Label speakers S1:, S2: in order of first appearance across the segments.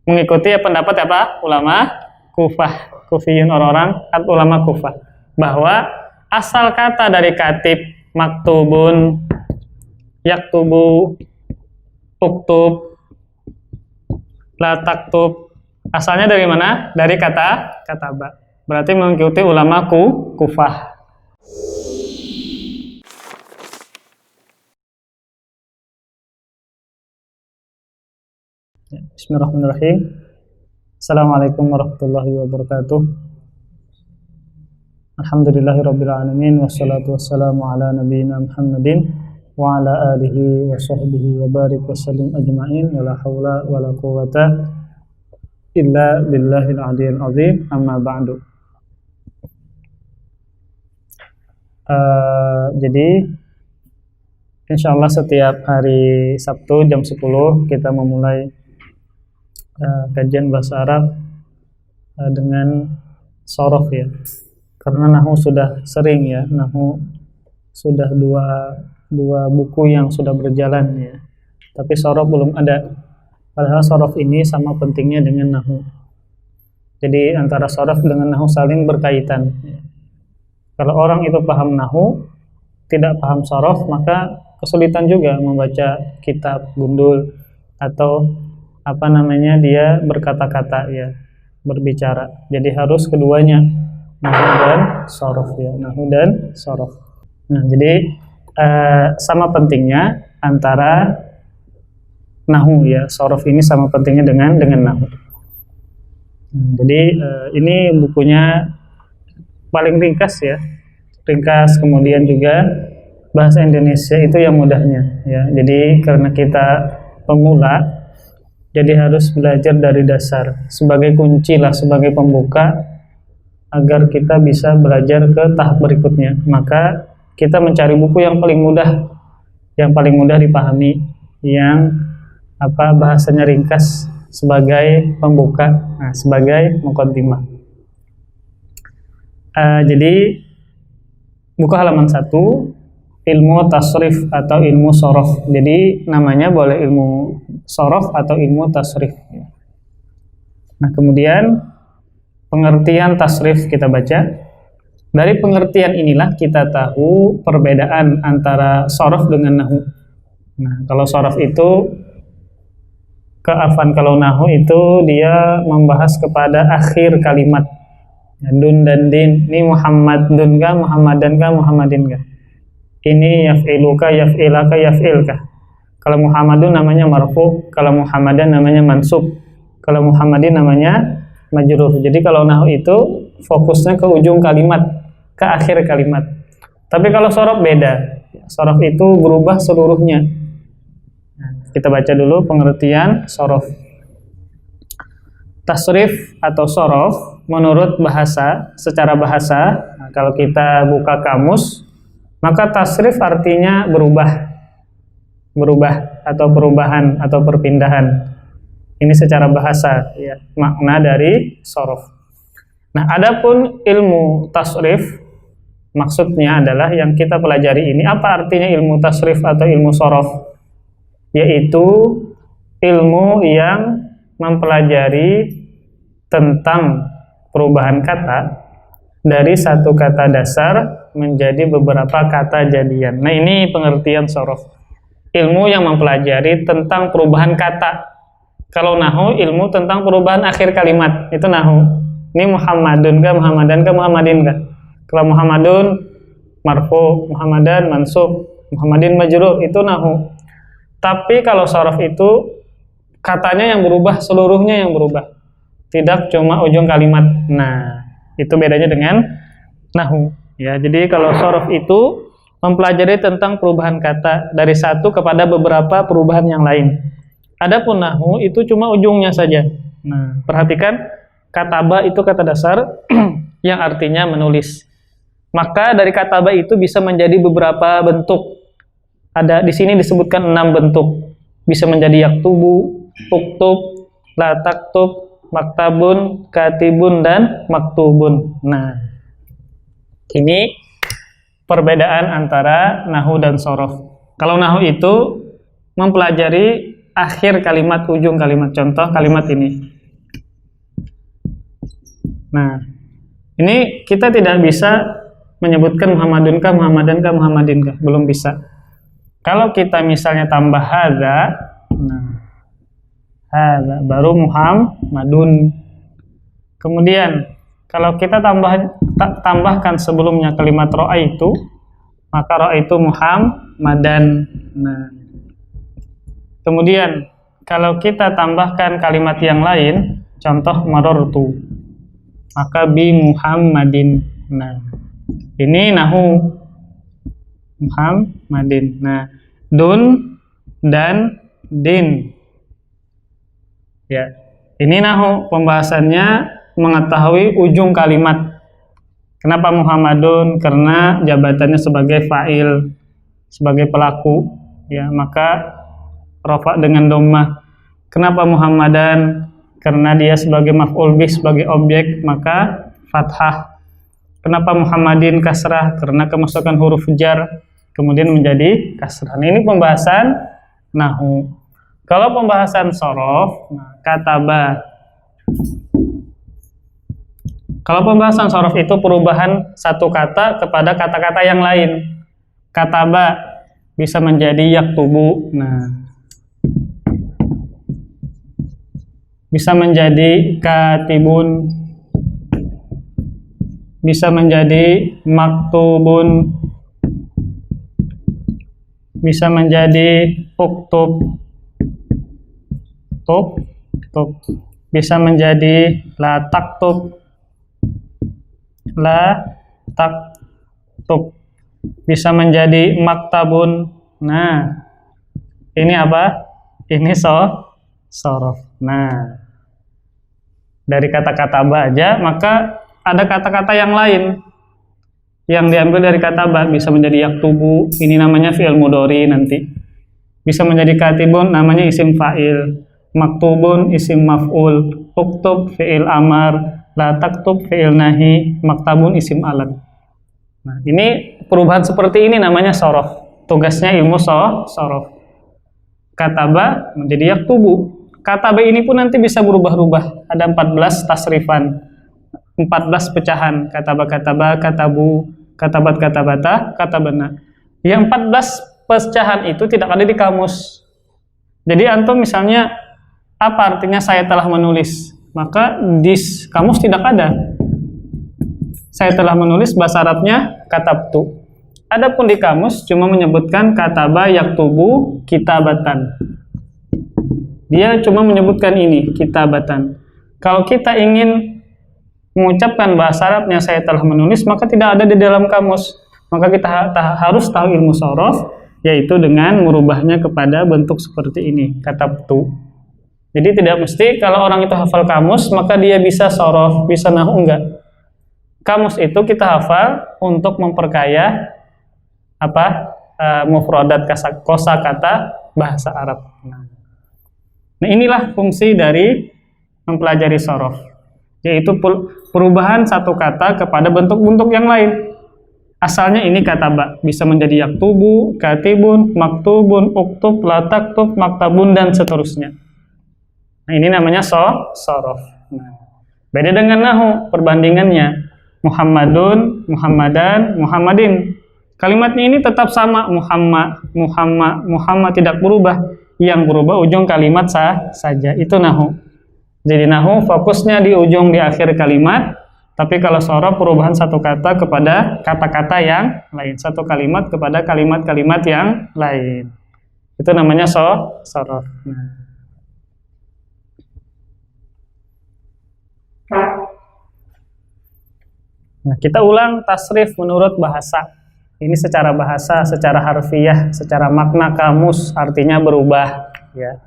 S1: mengikuti pendapat apa? Ulama Kufah, Kufiyun, orang-orang ulama Kufah, bahwa asal kata dari katib maktubun, yaktubu, uktub, la taktub, asalnya dari mana? Dari kata kataba. Berarti mengikuti ulama Kufah. Bismillahirrahmanirrahim. Assalamualaikum warahmatullahi wabarakatuh. Alhamdulillahirabbil alamin, wassalatu wassalamu ala nabiyyina Muhammadin wa ala alihi wa sahbihi wa barik wa sallim ajma'in, wa la haula wa la quwwata illa billahil aliyyil azim, amma ba'du. Jadi insyaallah setiap hari Sabtu jam 10 kita memulai kajian bahasa Arab dengan sorof ya, karena nahu sudah sering ya, nahu sudah dua buku yang sudah berjalan ya, tapi sorof belum ada. Padahal sorof ini sama pentingnya dengan nahu. Jadi antara sorof dengan nahu saling berkaitan ya. Kalau orang itu paham nahu, tidak paham sorof, maka kesulitan juga membaca kitab gundul atau dia berkata-kata ya, berbicara. Jadi harus keduanya, nahu dan sorof ya, nahu dan sorof. Nah, jadi sama pentingnya antara nahu ya, sorof ini sama pentingnya dengan nahu. Jadi ini bukunya paling ringkas ya, ringkas, kemudian juga bahasa Indonesia itu yang mudahnya ya. Jadi karena kita pemula, jadi harus belajar dari dasar sebagai kunci lah, sebagai pembuka agar kita bisa belajar ke tahap berikutnya. Maka kita mencari buku yang paling mudah dipahami, yang bahasanya ringkas sebagai pembuka, sebagai muqaddimah. Jadi buku halaman 1, ilmu tasrif atau ilmu sorof. Jadi namanya boleh ilmu sorof atau ilmu tasrif. Nah, kemudian pengertian tasrif kita baca. Dari pengertian inilah kita tahu perbedaan antara sorof dengan nahu. Nah, kalau sorof itu kalau nahu itu dia membahas kepada akhir kalimat. Dun dan din, ini Muhammadun kah, Muhammadan kah, Muhammadin kah? Ini yaf'iluka, yaf'ilaka, yaf'ilka. Kalau Muhammadun namanya marfu, kalau Muhammadan namanya mansub, kalau Muhammadin namanya majrur. Jadi kalau nahu itu fokusnya ke ujung kalimat, ke akhir kalimat. Tapi kalau sorof beda. Sorof itu berubah seluruhnya. Nah, kita baca dulu pengertian sorof. Tasrif atau sorof menurut bahasa, secara bahasa, kalau kita buka kamus, maka tasrif artinya berubah atau perubahan atau perpindahan. Ini secara bahasa ya, makna dari sorof. Nah, adapun ilmu tasrif maksudnya adalah yang kita pelajari ini. Apa artinya ilmu tasrif atau ilmu sorof? Yaitu ilmu yang mempelajari tentang perubahan kata dari satu kata dasar menjadi beberapa kata jadian. Nah, ini pengertian sorof. Ilmu yang mempelajari tentang perubahan kata. Kalau nahu, ilmu tentang perubahan akhir kalimat. Itu nahu. Ini Muhammadun kah, Muhammadan kah, Muhammadin kah? Kalau Muhammadun marfu, Muhammadan mansub, Muhammadin majrur, itu nahu. Tapi kalau sorof itu katanya yang berubah, seluruhnya yang berubah. Tidak cuma ujung kalimat. Nah, itu bedanya dengan nahu ya. Jadi kalau sorof itu mempelajari tentang perubahan kata dari satu kepada beberapa perubahan yang lain. Adapun nahu itu cuma ujungnya saja. Nah, perhatikan, kataba itu kata dasar yang artinya menulis. Maka dari kataba itu bisa menjadi beberapa bentuk. Ada di sini disebutkan 6 bentuk. Bisa menjadi yaktubu, uktub, la taktub, maktabun, katibun, dan maktubun. Nah, ini perbedaan antara nahu dan sorof. Kalau nahu itu mempelajari akhir kalimat, ujung kalimat. Contoh kalimat ini, Nah, ini kita tidak bisa menyebutkan Muhammadunkah, Muhammadankah, Muhammadinkah, belum bisa. Kalau kita misalnya tambah hadza, nah, hadza baru Muhammadun. Kemudian kalau kita tambahkan sebelumnya kalimat ra'aitu, maka ra'aitu Muhammadan. Nah, kemudian kalau kita tambahkan kalimat yang lain, contoh marartu, maka bi Muhammadin. Nah, ini nahu Muhammadin. Nah, dun dan din. Ya, ini nahu pembahasannya mengetahui ujung kalimat. Kenapa Muhammadun? Karena jabatannya sebagai fa'il, sebagai pelaku, ya, maka rafa dengan dhammah. Kenapa Muhammadan? Karena dia sebagai maf'ul bih, sebagai objek, maka fathah. Kenapa Muhammadin kasrah? Karena kemasukan huruf jar kemudian menjadi kasrah. Nah, ini pembahasan nahu. Kalau pembahasan shorof, nah, kataba. Kalau pembahasan shorof itu perubahan satu kata kepada kata-kata yang lain. Kataba bisa menjadi yaktubu. Nah, bisa menjadi katibun, bisa menjadi maktubun, bisa menjadi uktub, bisa menjadi la taktub, bisa menjadi maktabun. Nah, ini apa? Ini shorof. Nah, dari kata-kata ba aja, maka ada kata-kata yang lain yang diambil dari kata ba, bisa menjadi yaktubu, ini namanya fi'il mudhari nanti. Bisa menjadi katibun, namanya isim fa'il. Maktubun, isim maf'ul. Uktub, fi'il amar. La taktub, fi'il nahi. Maktabun, isim alam. Nah, ini perubahan seperti ini namanya shorof. Tugasnya ilmu shorof. Kataba menjadi yaktubu. Kataba ini pun nanti bisa berubah-ubah. Ada 14 tasrifan, 14 pecahan. Kataba, katabu, katabat, katabata, katabana. Yang 14 pecahan itu tidak ada di kamus. Jadi antum misalnya, apa artinya saya telah menulis? Maka di kamus tidak ada. Saya telah menulis, bahasa Arabnya katabtu. Adapun di kamus cuma menyebutkan kataba yaktubu kitabatan. Dia cuma menyebutkan ini, kitabatan. Kalau kita ingin mengucapkan bahasa Arabnya saya telah menulis, maka tidak ada di dalam kamus. Maka kita harus tahu ilmu shorof, yaitu dengan merubahnya kepada bentuk seperti ini, katabtu. Jadi tidak mesti kalau orang itu hafal kamus, maka dia bisa shorof, bisa nahu, enggak. Kamus itu kita hafal untuk memperkaya mufradat kosakata bahasa Arab. Nah, inilah fungsi dari mempelajari shorof, yaitu perubahan satu kata kepada bentuk-bentuk yang lain. Asalnya ini kataba, bisa menjadi yaktubu, katibun, maktubun, uktub, la taktub, maktabun, dan seterusnya. Nah, ini namanya shorof. Nah, beda dengan nahu, perbandingannya. Muhammadun, Muhammadan, Muhammadin. Kalimatnya ini tetap sama, Muhammad tidak berubah. Yang berubah ujung kalimat saja, itu nahu. Jadi nahu fokusnya di ujung, di akhir kalimat. Tapi kalau shorof perubahan satu kata kepada kata-kata yang lain, satu kalimat kepada kalimat-kalimat yang lain. Itu namanya shorof. Nah, kita ulang tasrif menurut bahasa. Ini secara bahasa, secara harfiah, secara makna kamus artinya berubah, ya.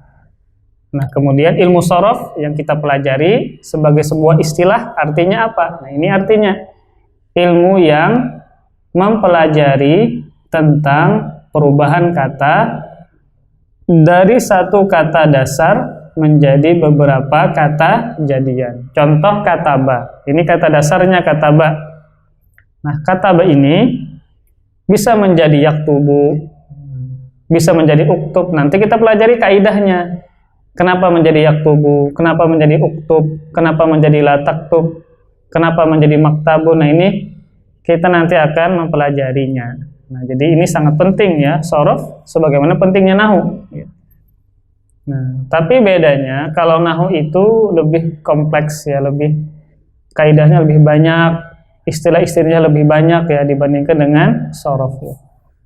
S1: Nah, kemudian ilmu shorof yang kita pelajari sebagai sebuah istilah artinya apa? Nah, ini artinya ilmu yang mempelajari tentang perubahan kata dari satu kata dasar menjadi beberapa kata jadian. Contoh kataba. Ini kata dasarnya kataba. Nah, kataba ini bisa menjadi yaktubu, bisa menjadi uktub. Nanti kita pelajari kaidahnya. Kenapa menjadi yaktubu? Kenapa menjadi uktub? Kenapa menjadi la taktub? Kenapa menjadi maktabun? Nah, ini kita nanti akan mempelajarinya. Nah, jadi ini sangat penting ya, shorof, sebagaimana pentingnya nahu. Nah, tapi bedanya kalau nahu itu lebih kompleks ya, lebih kaidahnya lebih banyak, istilah-istilahnya lebih banyak ya dibandingkan dengan shorof.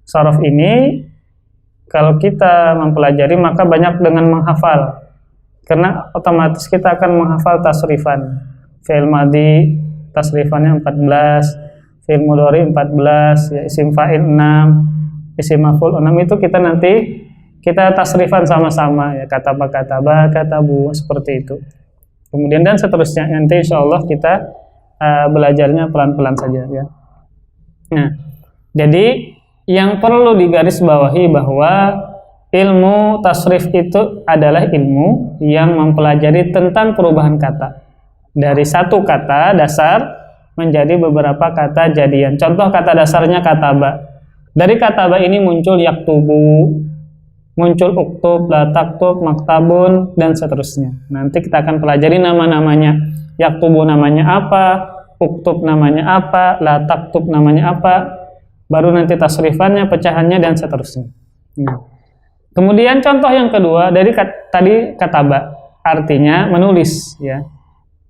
S1: Shorof ini kalau kita mempelajari maka banyak dengan menghafal, karena otomatis kita akan menghafal tasrifan. Fi'il madhi tasrifannya 14, fi'il mudhari 14, ya, isim fa'il 6, isim maf'ul 6, itu kita tasrifan sama-sama ya, kataba, katabu, seperti itu. Kemudian dan seterusnya, nanti insya Allah kita belajarnya pelan-pelan saja ya. Nah, jadi yang perlu digarisbawahi bahwa ilmu tasrif itu adalah ilmu yang mempelajari tentang perubahan kata dari satu kata dasar menjadi beberapa kata jadian. Contoh kata dasarnya kataba. Dari kataba ini muncul yaktubu, muncul uktub, la taktub, maktabun, dan seterusnya. Nanti kita akan pelajari nama-namanya. Yaktubu namanya apa, uktub namanya apa, la taktub namanya apa, baru nanti tasrifannya, pecahannya, dan seterusnya. Kemudian contoh yang kedua dari tadi kataba, artinya menulis ya.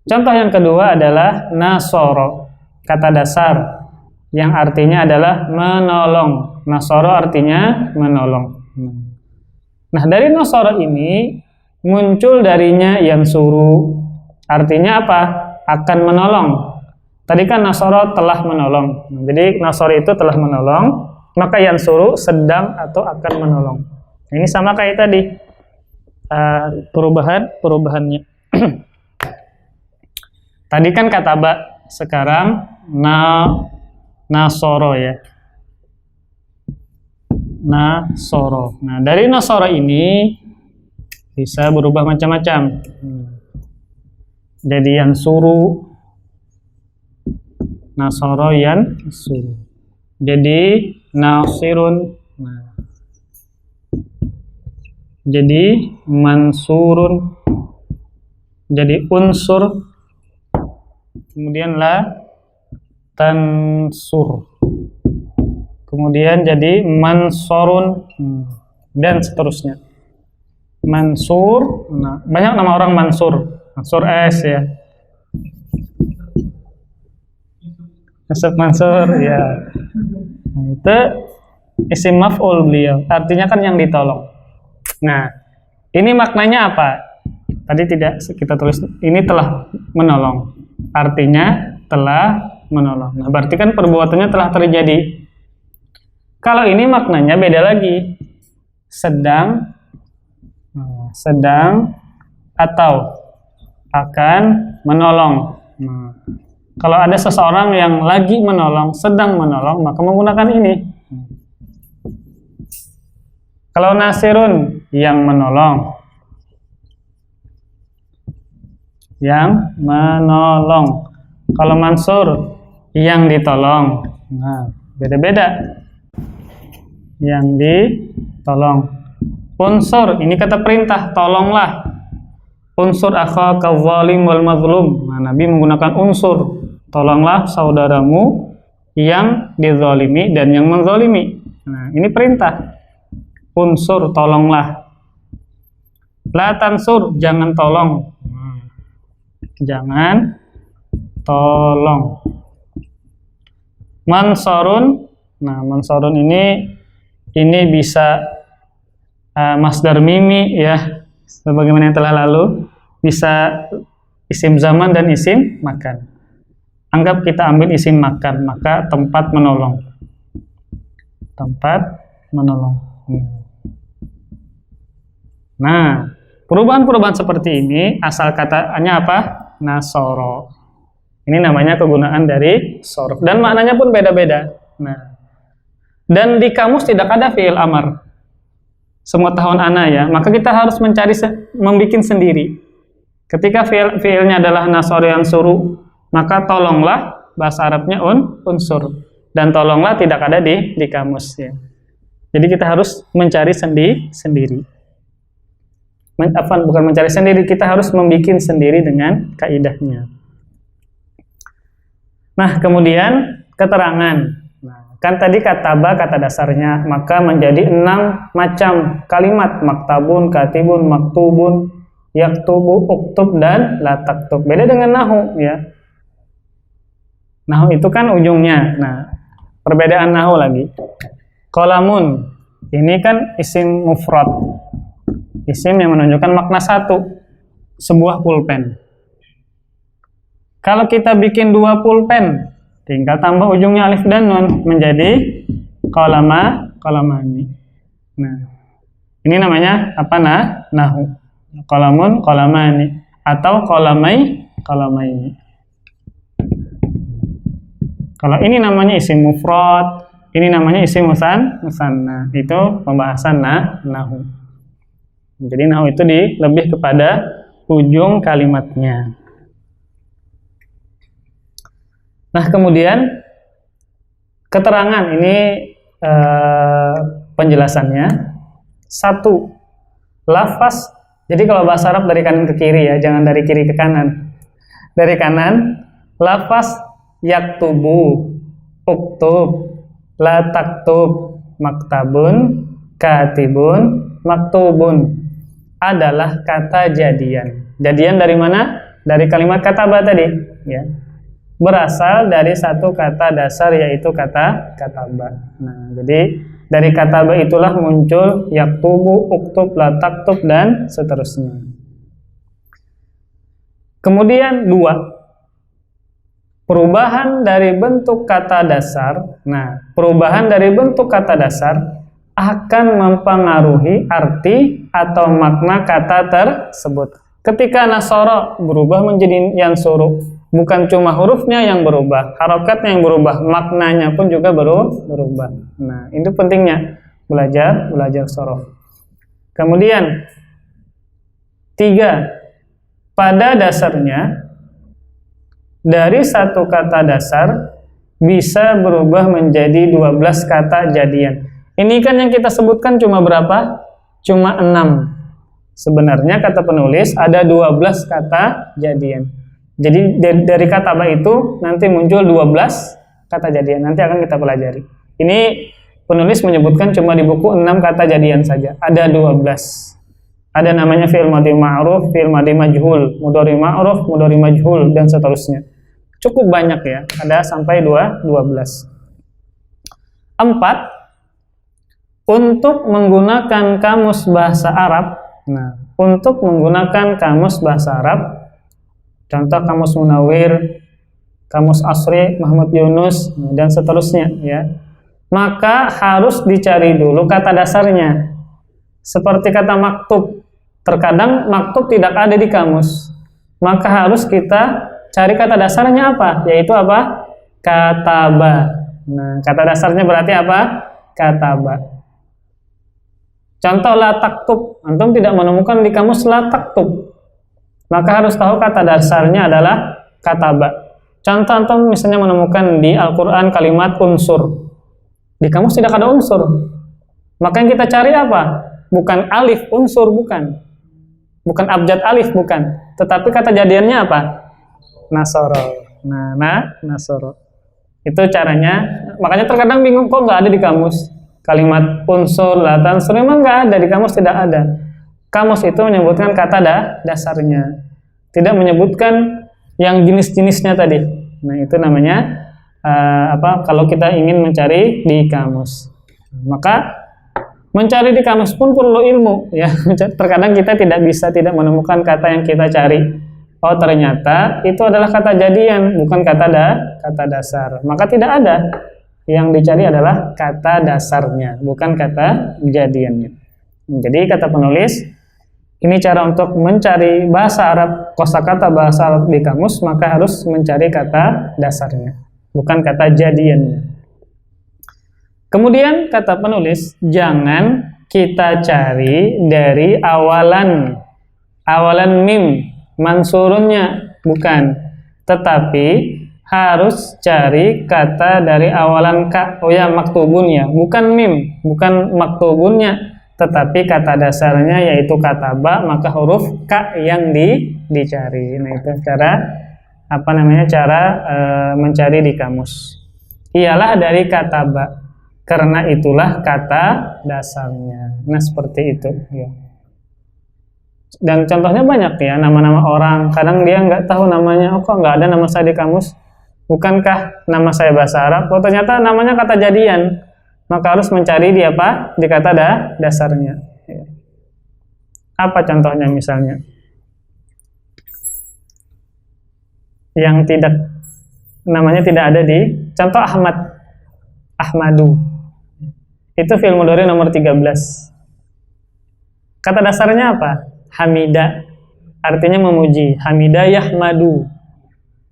S1: Contoh yang kedua adalah nasoro, kata dasar yang artinya adalah menolong. Nasoro artinya menolong. Nah, dari nasoro ini muncul darinya yansuru, artinya apa? Akan menolong. Tadi kan nasoro telah menolong. Jadi nasoro itu telah menolong, maka yansuru sedang atau akan menolong. Ini sama kayak tadi perubahannya. Tadi kan kataba, sekarang nasoro ya. Nasoro. Nah, dari nasoro ini bisa berubah macam-macam. Jadi yansuru, nasoro yansuru. Jadi nasirun. Nah. Jadi mansurun. Jadi unsur. Kemudian la tansur. Kemudian jadi mansurun, dan seterusnya. Mansur, nah, banyak nama orang Mansur. Mansur S ya. Mansur ya. Nah, itu isim maf'ul beliau. Artinya kan yang ditolong. Nah, ini maknanya apa? Tadi tidak kita tulis, ini telah menolong. Artinya telah menolong. Nah, berarti kan perbuatannya telah terjadi. Kalau ini maknanya beda lagi. Sedang atau akan menolong. Nah, kalau ada seseorang yang lagi menolong, sedang menolong, maka menggunakan ini. Kalau nasirun, yang menolong. Yang menolong. Kalau mansur, yang ditolong. Nah, beda-beda. Yang ditolong. Unsur, ini kata perintah, tolonglah. Unsur akhaka zalim wal mazlum. Nah, Nabi menggunakan unsur, tolonglah saudaramu yang dizalimi dan yang menzalimi. Nah, ini perintah. Unsur, tolonglah. La tansur, jangan tolong. Jangan tolong. Mansurun, nah mansurun ini bisa masdar mimi ya, sebagaimana yang telah lalu, bisa isim zaman dan isim makan. Anggap kita ambil isim makan, maka tempat menolong. Tempat menolong. Nah, perubahan-perubahan seperti ini asal katanya apa? Nasoro. Ini namanya kegunaan dari sorof, dan maknanya pun beda-beda. Nah, dan di kamus tidak ada fi'il amar. Semua tahun ana ya, maka kita harus membuat sendiri. Ketika fi'ilnya adalah nasoro yang suruh, maka tolonglah bahasa Arabnya unsur, dan tolonglah tidak ada di kamus ya. Jadi kita harus mencari sendiri. Bukan mencari sendiri, kita harus membuat sendiri dengan kaidahnya. Nah, kemudian keterangan. Nah, kan tadi kataba kata dasarnya, maka menjadi 6 macam kalimat: maktabun, katibun, maktubun, yaktubu, uktub, dan la taktub. Beda dengan nahu ya. Nahu itu kan ujungnya. Nah, perbedaan nahu lagi. Qalamun, ini kan isim mufrad. Isim yang menunjukkan makna satu, sebuah pulpen. Kalau kita bikin 2 pulpen, tinggal tambah ujungnya alif dan nun menjadi qalamani. Nah, ini namanya apa? Nahu. Qalamun, qalamani, atau qalamaini. Kalau ini namanya isim mufrad, ini namanya isim musanna. Itu pembahasan nahu. Jadi nahu itu lebih kepada ujung kalimatnya. Nah, kemudian keterangan ini penjelasannya. 1. Lafaz. Jadi kalau bahasa Arab dari kanan ke kiri ya, jangan dari kiri ke kanan. Dari kanan, lafaz yaktubu, uktub, la taktub, maktabun, katibun, maktubun adalah kata jadian. Jadian dari mana? Dari kalimat kataba tadi ya. Berasal dari satu kata dasar, yaitu kata kataba. Nah, jadi dari kataba itulah muncul yaktubu, uktub, la taktub, dan seterusnya. Kemudian 2, perubahan dari bentuk kata dasar. Nah, perubahan dari bentuk kata dasar akan mempengaruhi arti atau makna kata tersebut. Ketika nasara berubah menjadi yansuru, bukan cuma hurufnya yang berubah, harokatnya yang berubah, maknanya pun juga berubah. Nah, itu pentingnya belajar sorof. Kemudian 3, pada dasarnya dari satu kata dasar bisa berubah menjadi 12 kata jadian. Ini kan yang kita sebutkan cuma berapa? Cuma 6. Sebenarnya kata penulis ada 12 kata jadian. Jadi dari kata ba itu nanti muncul 12 kata jadian. Nanti akan kita pelajari. Ini penulis menyebutkan cuma di buku 6 kata jadian saja. Ada 12. Ada namanya fi'il madhi ma'ruf, fi'il madhi majhul, mudhari ma'ruf, mudhari majhul, dan seterusnya. Cukup banyak ya. Ada sampai 12. 4. Untuk menggunakan kamus bahasa Arab. Nah, untuk menggunakan kamus bahasa Arab, contoh kamus Munawir, kamus Asri, Muhammad Yunus, dan seterusnya ya. Maka harus dicari dulu kata dasarnya. Seperti kata maktub. Terkadang maktub tidak ada di kamus. Maka harus kita cari kata dasarnya apa? Yaitu apa? Kataba. Nah, kata dasarnya berarti apa? Kataba. Contoh la taktub, antum tidak menemukan di kamus la taktub, maka harus tahu kata dasarnya adalah kataba. Contoh antum misalnya menemukan di Al-Quran kalimat unsur, di kamus tidak ada unsur, maka yang kita cari apa? Bukan alif unsur, bukan abjad alif, bukan, tetapi kata jadiannya apa? Nasoro. Nah, nasoro. Itu caranya. Makanya terkadang bingung, kok nggak ada di kamus kalimat unsur, latan, memang nggak ada di kamus, tidak ada. Kamus itu menyebutkan kata dasarnya, tidak menyebutkan yang jenis-jenisnya tadi. Nah, itu namanya kalau kita ingin mencari di kamus. Maka mencari di kamus pun perlu ilmu ya. Terkadang kita tidak menemukan kata yang kita cari. Oh, ternyata itu adalah kata jadian, bukan kata dasar. Maka tidak ada. Yang dicari adalah kata dasarnya, bukan kata jadiannya. Jadi kata penulis, ini cara untuk mencari bahasa Arab, kosakata bahasa Arab di kamus, maka harus mencari kata dasarnya, bukan kata jadiannya. Kemudian kata penulis, jangan kita cari dari awalan mim, mansurunnya, bukan, tetapi harus cari kata dari awalan ka. Oh ya, maktubun ya, bukan mim, bukan maktubunnya, tetapi kata dasarnya yaitu kata ba, maka huruf ka yang dicari. Nah, itu cara apa namanya cara mencari di kamus. Ialah dari kata ba. Karena itulah kata dasarnya. Nah, seperti itu ya. Dan contohnya banyak ya, nama-nama orang. Kadang dia nggak tahu namanya, oh kok nggak ada nama saya di kamus. Bukankah nama saya bahasa Arab? Oh ternyata namanya kata jadian. Maka harus mencari di apa? Di kata dasarnya. Ya. Apa contohnya misalnya? Yang tidak, namanya tidak ada di, contoh Ahmad, Ahmadu. Itu fi'il mudhari nomor 13. Kata dasarnya apa? Hamida. Artinya memuji. Hamida yahmadu.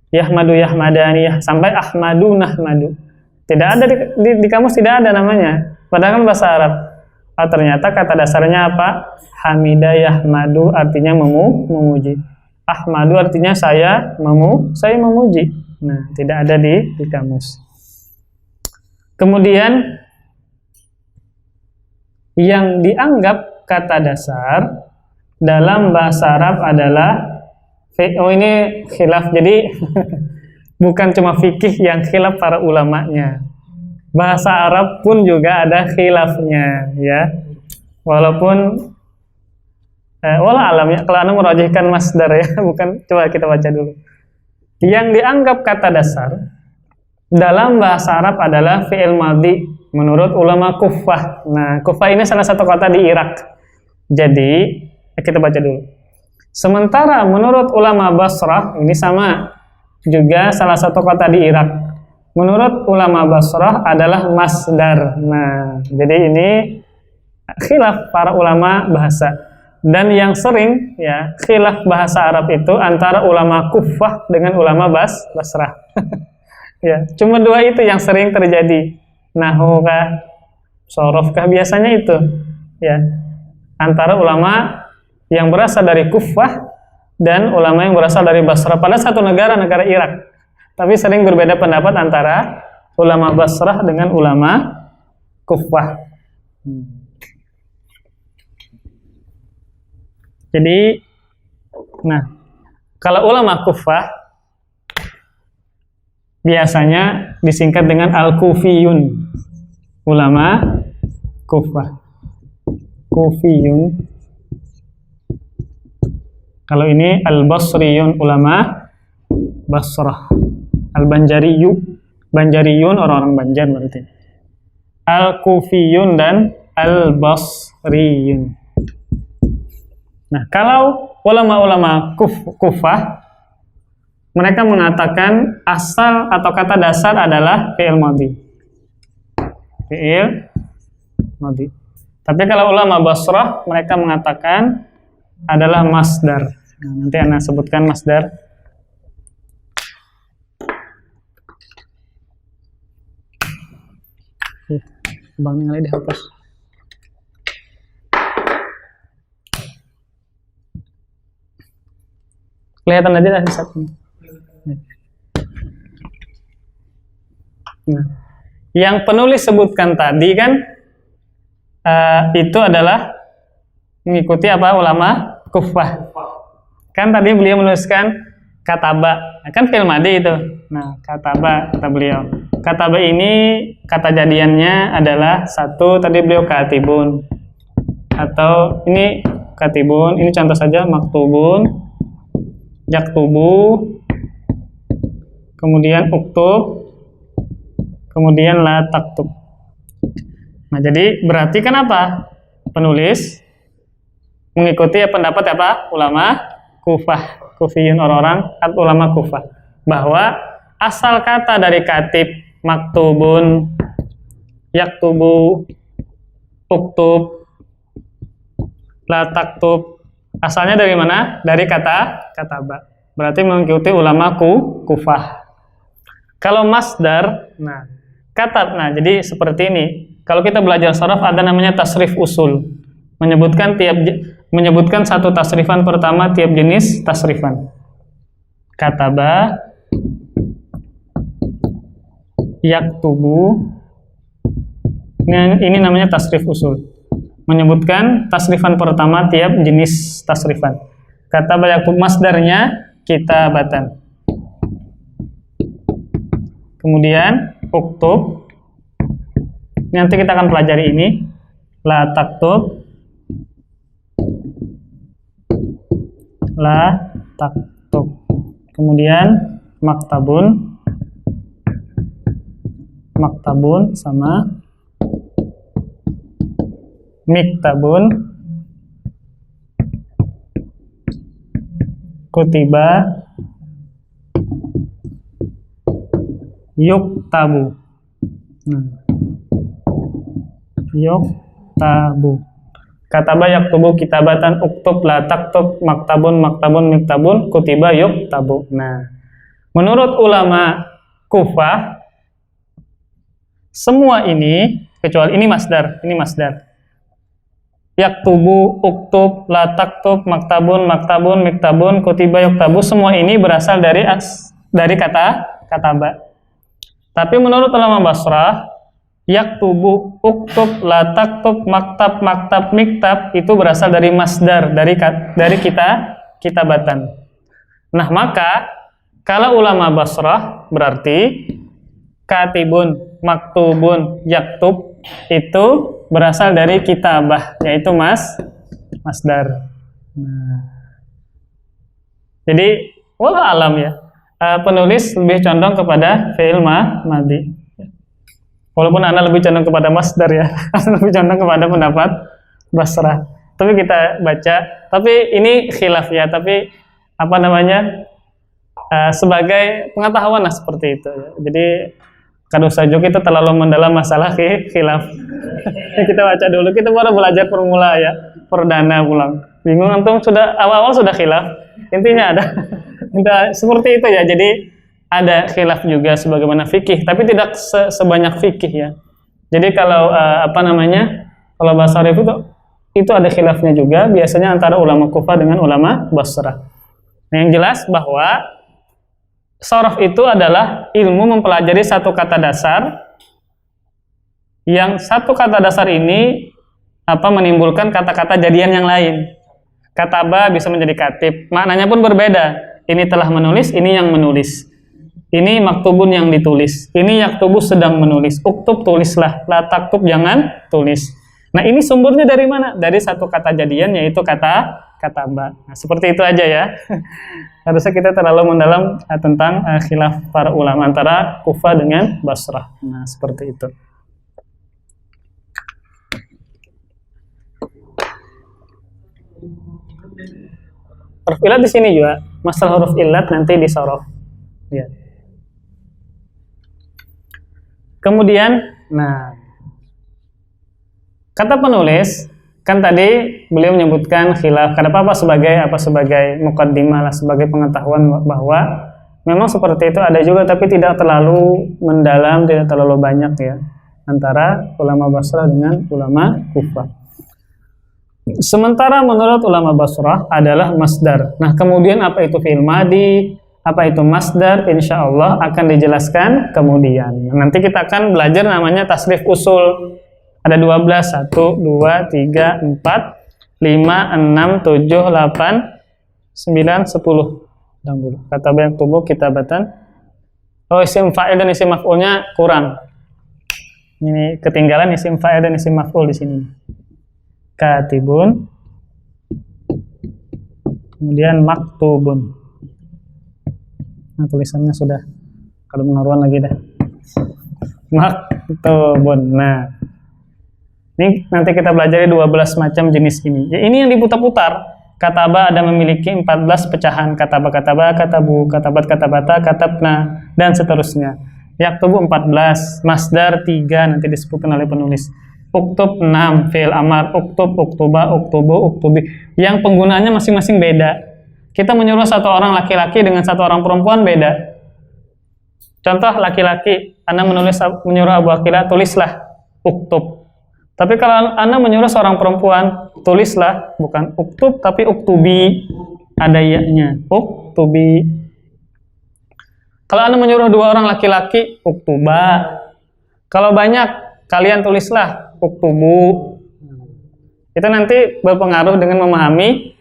S1: Yahmadu yahmadani sampai ahmadu nahmadu. Tidak ada di kamus, tidak ada namanya. Padahal kan bahasa Arab. Oh, ternyata kata dasarnya apa? Hamida yahmadu artinya memuji. Ahmadu artinya saya memuji. Nah, tidak ada di kamus. Kemudian yang dianggap kata dasar dalam bahasa Arab adalah, oh ini khilaf, jadi bukan cuma fikih yang khilaf para ulamanya, bahasa Arab pun juga ada khilafnya ya. Walaupun wala alam ya, kalau anda merajihkan masdar ya, bukan, coba kita baca dulu. Yang dianggap kata dasar dalam bahasa Arab adalah fi'il madhi menurut ulama Kufah. Nah, Kufah ini salah satu kota di Irak. Jadi kita baca dulu. Sementara menurut ulama Basrah, ini sama juga salah satu kota di Irak. Menurut ulama Basrah adalah masdar. Nah, jadi ini khilaf para ulama bahasa. Dan yang sering ya khilaf bahasa Arab itu antara ulama Kufah dengan ulama Basrah. Ya, cuma dua itu yang sering terjadi. Nahwu kah, shorof kah, biasanya itu. Ya, antara ulama yang berasal dari Kufah dan ulama yang berasal dari Basrah pada satu negara Irak. Tapi sering berbeda pendapat antara ulama Basrah dengan ulama Kufah. Jadi, nah, kalau ulama Kufah biasanya disingkat dengan Al-Kufiyun. Ulama Kufah. Kufiyun. Kalau ini Al-Basriyun, ulama Basrah. Banjariyun orang-orang Banjar berarti. Al-Kufiyun dan Al-Basriyun. Nah, kalau ulama-ulama Kufah, mereka mengatakan asal atau kata dasar adalah fi'il madhi. Fi'il madhi. Tapi kalau ulama Basrah, mereka mengatakan adalah masdar. Nah, nanti Anda sebutkan masdar. Bang yang dihapus. Kelihatan aja dari satu. Nah, yang penulis sebutkan tadi kan itu adalah mengikuti apa ulama Kufah. Kan tadi beliau menuliskan kataba, kan fi'il madhi itu. Nah, kataba kata beliau. Kataba ini kata jadiannya adalah satu, tadi beliau katibun. Atau ini katibun, ini contoh saja maktubun, yaktubu, kemudian uktub, kemudian la taktub. Nah, jadi berarti kan apa? Penulis mengikuti pendapat apa? Ulama Kufah, Kufiyun orang-orang atau ulama Kufah, bahwa asal kata dari katib, maktubun, yaktubu, uktub, la taktub, asalnya dari mana? Dari kata kataba. Berarti mengikuti ulama Kufah. Kalau masdar, nah jadi seperti ini. Kalau kita belajar sharaf ada namanya tasrif usul, menyebutkan satu tasrifan pertama tiap jenis tasrifan. Kataba, yaktubu, ini namanya tasrif usul, menyebutkan tasrifan pertama tiap jenis tasrifan. Kataba yaktub, masdarnya kitabatan. Kemudian uktub. Nanti kita akan pelajari ini. La taktub. La taktub. Kemudian maktabun. Maktabun sama miktabun. Kutiba. Yuktabu. Yuktabu. Kataba yaktubu kitabatan, uktub la taktub, maktabun maktabun miktabun, kutiba yuktabu. Nah, menurut ulama Kufah, semua ini kecuali ini masdar, yaktubu, uktub, la taktub, maktabun maktabun miktabun, kutiba yuktabu, semua ini berasal dari kata kataba. Tapi menurut ulama Basrah, yaktubu, uktub, la taktub, maktab, maktab, miktab itu berasal dari masdar, dari kitabatan. Nah, maka kalau ulama Basrah berarti katibun, maktubun, yaktub itu berasal dari kitabah, yaitu masdar. Nah, jadi wallahu alam ya. Penulis lebih condong kepada fi'il madhi. Walaupun Anda lebih condong kepada masdar ya, lebih condong kepada pendapat Basrah. Tapi kita baca, tapi ini khilaf ya, tapi apa namanya, sebagai pengetahuan lah seperti itu ya. Jadi kado saja kita terlalu mendalam masalah khilaf. Kita baca dulu, kita baru belajar formula ya, perdana pulang. Bingung antum sudah awal-awal sudah khilaf. Intinya ada seperti itu ya. Jadi ada khilaf juga sebagaimana fikih, tapi tidak sebanyak fikih ya. Jadi kalau kalau bahasa Arab itu ada khilafnya juga, biasanya antara ulama Kufah dengan ulama Basrah. Nah, yang jelas bahwa sharaf itu adalah ilmu mempelajari satu kata dasar, yang satu kata dasar ini menimbulkan kata-kata jadian yang lain. Kataba bisa menjadi katib, maknanya pun berbeda. Ini telah menulis, ini yang menulis. Ini maktubun yang ditulis. Ini yaktubu sedang menulis. Uktub tulislah, la taktub jangan tulis. Nah, ini sumbernya dari mana? Dari satu kata jadian, yaitu kataba. Nah, seperti itu aja ya. Harusnya kita terlalu mendalam tentang khilaf para ulama antara Kufah dengan Basrah. Nah, seperti itu. Huruf ilat di sini juga. Masalah huruf ilat nanti di sorof. Ya. Kemudian, nah, kata penulis kan tadi beliau menyebutkan khilaf. Kenapa sebagai muqaddimah lah, sebagai pengetahuan bahwa memang seperti itu ada juga, tapi tidak terlalu mendalam, tidak terlalu banyak ya, antara ulama Basrah dengan ulama Kufah. Sementara menurut ulama Basrah adalah masdar. Nah, kemudian apa itu fi'il madhi, apa itu masdar, insya Allah akan dijelaskan kemudian. Nanti kita akan belajar namanya tasrif usul. Ada 12, 1, 2, 3, 4, 5, 6, 7, 8, 9, 10. Kata banyak tubuh kitabatan. Oh, isim fa'il dan isim maf'ulnya kurang. Ini ketinggalan isim fa'il dan isim maf'ul di sini. Katibun, kemudian maktubun. Nah, tulisannya sudah kalau mengaruan lagi dah. Maktubun. Nah, ini nanti kita belajar 12 macam jenis ini. Ya, ini yang diputar-putar. Kataba ada memiliki 14 pecahan. Kataba, katabu, katabat, katabata, katabna, dan seterusnya. Yaktubu 14, masdar 3 nanti disebutkan oleh penulis. Uktub 6, fi'il amar, uktub, uktuba, uktubu, uktubi. Yang penggunaannya masing-masing beda. Kita menyuruh satu orang laki-laki dengan satu orang perempuan beda. Contoh laki-laki, Anda menyuruh Abu Aqilah, tulislah uktub. Tapi kalau Anda menyuruh seorang perempuan, tulislah, bukan uktub, tapi uktubi. Ada ya-nya, uktubi. Kalau Anda menyuruh dua orang laki-laki, uktuba. Kalau banyak, kalian tulislah uktubu. Itu nanti berpengaruh dengan memahami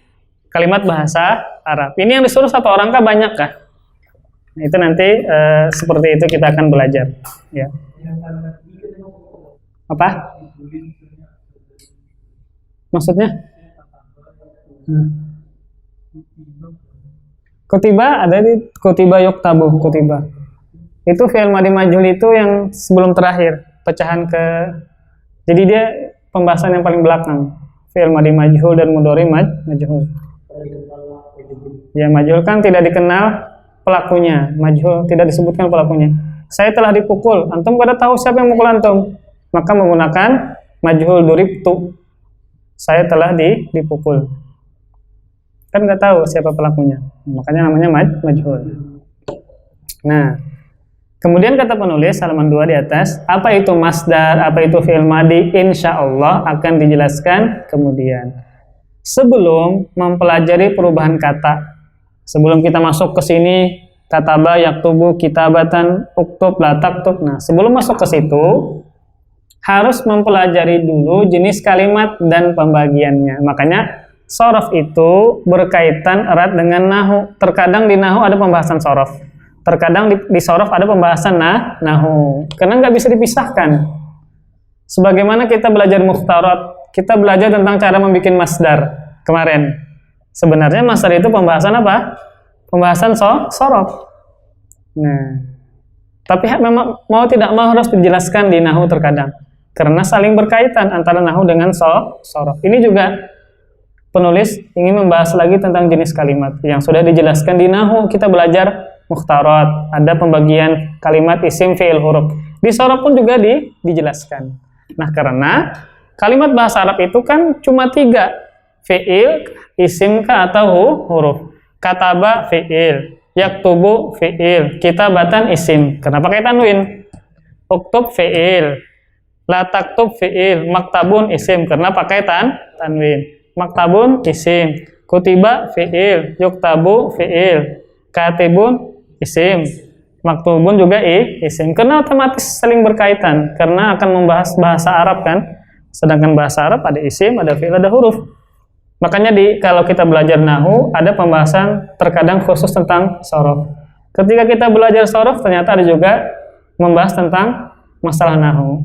S1: kalimat bahasa Arab. Ini yang disuruh satu orang kah banyak kah? Itu nanti seperti itu kita akan belajar. Ya. Apa? Maksudnya? Kutiba ada di kutiba yuktabu, kutiba. Itu fi'il madhi majhul itu yang sebelum terakhir, pecahan ke. Jadi dia pembahasan yang paling belakang. Fi'il madhi majhul dan mudhari majhul. Ya, majhul kan tidak dikenal pelakunya, majhul tidak disebutkan pelakunya. Saya telah dipukul, antum pada tahu siapa yang mukul antum? Maka menggunakan majhul duribtu. Saya telah dipukul. Kan nggak tahu siapa pelakunya, makanya namanya majhul. Nah, kemudian kata penulis halaman 2 di atas, apa itu masdar, apa itu fi'il madhi, insya Allah akan dijelaskan kemudian. Sebelum mempelajari perubahan kata, sebelum kita masuk ke sini, kataba, yaktubu, kitabatan, uktub, la taktub. Nah, sebelum masuk ke situ, harus mempelajari dulu jenis kalimat dan pembagiannya. Makanya shorof itu berkaitan erat dengan nahu. Terkadang di nahu ada pembahasan shorof, terkadang di shorof ada pembahasan nahu, karena nggak bisa dipisahkan. Sebagaimana kita belajar mukhtarat, kita belajar tentang cara membuat masdar kemarin. Sebenarnya masdar itu pembahasan apa? Pembahasan shorof. Nah, tapi memang mau tidak mau harus dijelaskan di nahu terkadang, karena saling berkaitan antara nahu dengan shorof. Ini juga penulis ingin membahas lagi tentang jenis kalimat yang sudah dijelaskan di nahu. Kita belajar mukhtarat, ada pembagian kalimat isim, fi'il, huruf. Di shorof pun juga dijelaskan. Nah, karena kalimat bahasa Arab itu kan cuma 3, fi'il, isim ka atau huruf. Kataba fi'il, yaktubu fi'il, kitabatan isim. Kenapa pakai tanwin? Uktub fi'il, la taktub fi'il, maktabun isim. Karena pakai tanwin. Maktabun isim, kutiba fi'il, yuktabu fi'il, katibun isim, maktubun juga isim. Karena otomatis saling berkaitan, karena akan membahas bahasa Arab kan. Sedangkan bahasa Arab ada isim, ada fi'il, ada huruf. Makanya kalau kita belajar nahu, ada pembahasan terkadang khusus tentang shorof. Ketika kita belajar shorof, ternyata ada juga membahas tentang masalah nahu,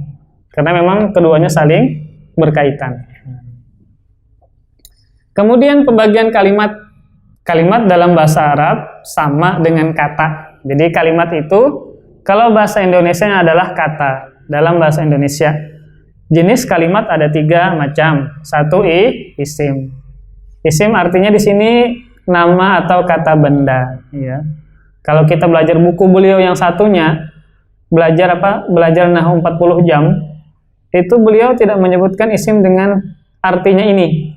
S1: karena memang keduanya saling berkaitan. Kemudian pembagian kalimat dalam bahasa Arab sama dengan kata. Jadi kalimat itu kalau bahasa Indonesia adalah kata dalam bahasa Indonesia. Jenis kalimat ada 3 macam. 1 isim. Isim artinya di sini nama atau kata benda. Ya. Kalau kita belajar buku beliau yang satunya, belajar nahu 40 jam, itu beliau tidak menyebutkan isim dengan artinya ini.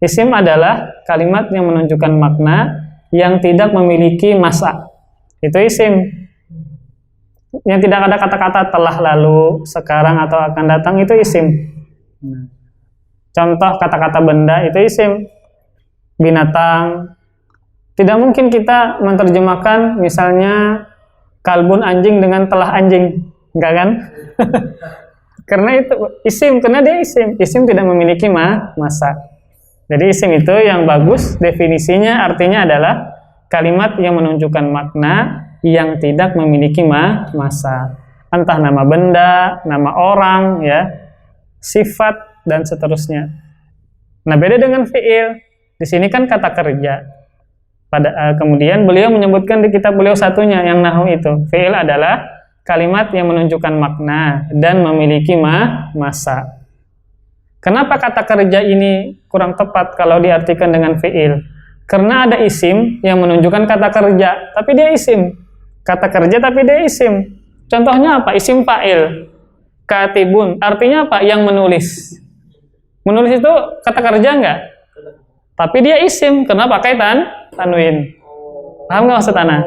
S1: Isim adalah kalimat yang menunjukkan makna yang tidak memiliki masa. Itu isim. Yang tidak ada kata-kata telah, lalu, sekarang, atau akan datang, itu isim. Contoh kata-kata benda itu isim. Binatang. Tidak mungkin kita menerjemahkan misalnya kalbun anjing dengan telah anjing. Enggak kan? Karena itu isim, karena dia isim. Isim tidak memiliki masa. Jadi isim itu yang bagus definisinya artinya adalah kalimat yang menunjukkan makna yang tidak memiliki masa. Entah nama benda, nama orang, ya, sifat dan seterusnya. Nah, beda dengan fi'il. Di sini kan kata kerja. Kemudian beliau menyebutkan di kitab beliau satunya yang nahu itu. Fi'il adalah kalimat yang menunjukkan makna dan memiliki masa. Kenapa kata kerja ini kurang tepat kalau diartikan dengan fi'il? Karena ada isim yang menunjukkan kata kerja, tapi dia isim. Kata kerja tapi dia isim. Contohnya apa? Isim fa'il. Katibun. Artinya apa? Yang menulis. Menulis itu kata kerja enggak? Tapi dia isim. Karena pakai tanwin. Paham nggak maksud ana?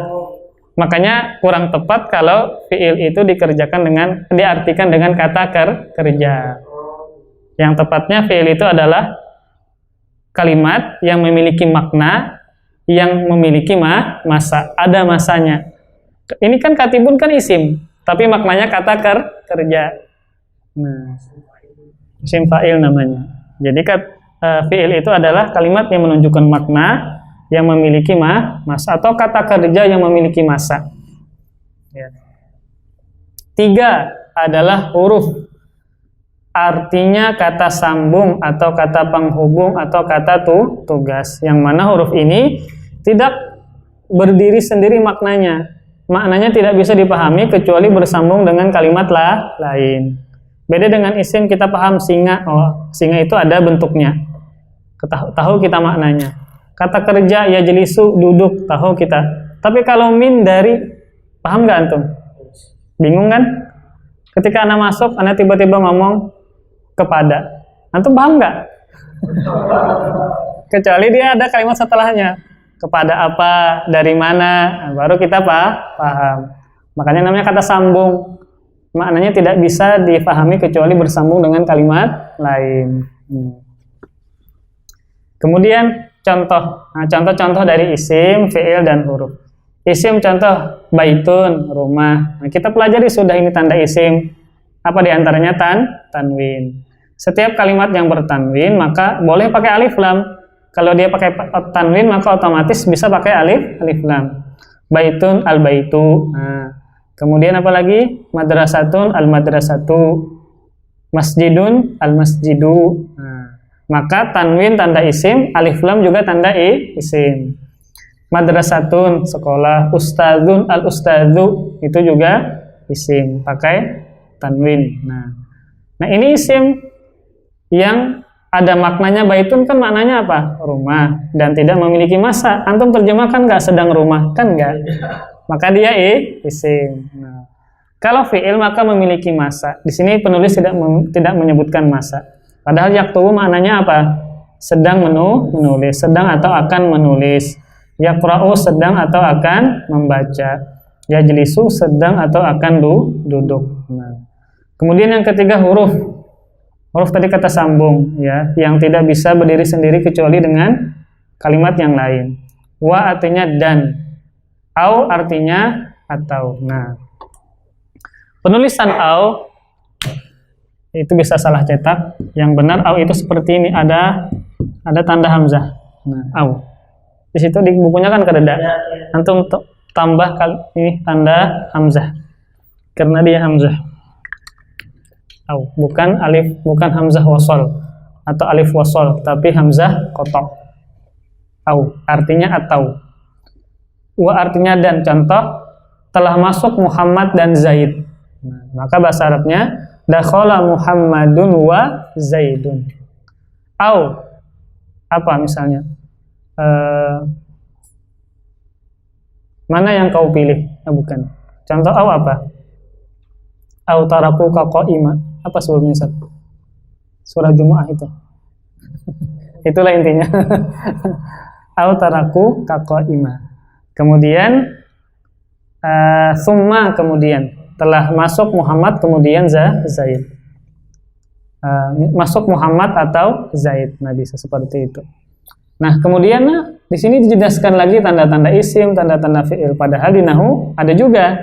S1: Makanya kurang tepat kalau fi'il itu diartikan dengan kata kerja. Yang tepatnya fi'il itu adalah kalimat yang memiliki makna, yang memiliki masa, ada masanya. Ini kan katibun kan isim, tapi maknanya kata kerja. Nah, isim fa'il namanya. Jadi fi'il itu adalah kalimat yang menunjukkan makna yang memiliki masa atau kata kerja yang memiliki masa. Ya. 3 adalah huruf. Artinya kata sambung atau kata penghubung atau kata tugas. Yang mana huruf ini tidak berdiri sendiri maknanya. Maknanya tidak bisa dipahami kecuali bersambung dengan kalimat lain. Beda dengan isim, kita paham singa. Oh, singa itu ada bentuknya. Tahu kita maknanya. Kata kerja ya jelisu, duduk, tahu kita. Tapi kalau min dari, paham nggak antum? Bingung kan? Ketika anak masuk, anak tiba-tiba ngomong kepada. Antum paham nggak? Kecuali dia ada kalimat setelahnya. Kepada apa, dari mana, baru kita paham. Makanya namanya kata sambung. Maknanya tidak bisa dipahami kecuali bersambung dengan kalimat lain. Kemudian contoh. Nah, contoh-contoh dari isim, fi'il, dan huruf. Isim contoh baitun, rumah. Nah, kita pelajari sudah ini tanda isim. Apa diantaranya? Tanwin. Setiap kalimat yang bertanwin maka boleh pakai alif lam. Kalau dia pakai tanwin maka otomatis bisa pakai alif lam. Baitun, al baitu. Nah, kemudian apa lagi? Madrasatun, al madrasatu. Masjidun, al masjidu. Nah, maka tanwin tanda isim, alif lam juga tanda isim. Madrasatun, sekolah. Ustadzun, al ustadzu, itu juga isim, pakai tanwin. Nah ini isim yang ada maknanya. Baitun kan maknanya apa? Rumah, dan tidak memiliki masa. Antum terjemahkan nggak sedang rumah? Kan nggak. Maka dia isim. Nah, kalau fi'il maka memiliki masa. Di sini penulis tidak menyebutkan masa. Padahal yaktubu maknanya apa? Sedang menulis, sedang atau akan menulis. Yaqra'u sedang atau akan membaca. Yajlisu sedang atau akan duduk. Nah, kemudian yang ketiga huruf. Huruf tadi kata sambung, ya, yang tidak bisa berdiri sendiri kecuali dengan kalimat yang lain. Wa artinya dan, au artinya atau. Nah, penulisan au itu bisa salah cetak. Yang benar au itu seperti ini, ada tanda hamzah. Nah, au. Di situ di bukunya kan kededa. Antum tambah ini tanda hamzah. Karena dia hamzah. Au, bukan alif, bukan hamzah wasol atau alif wasol, tapi hamzah qata'. Au artinya atau. Wa artinya dan. Contoh, telah masuk Muhammad dan Zaid. Nah, maka bahasa Arabnya dakhala Muhammadun wa Zaidun. Au apa misalnya? Mana yang kau pilih? Bukan. Contoh au apa? Au taraku ka qaima. Apa sebelumnya, Ustaz? Surah Jumu'ah itu. Itulah intinya. Au taraku ka qaima. Kemudian summa, kemudian telah masuk Muhammad kemudian Zaid. Masuk Muhammad atau Zaid. Nah, bisa seperti itu. Nah, kemudian di sini dijelaskan lagi tanda-tanda isim, tanda-tanda fi'il. Padahal di nahwu ada juga.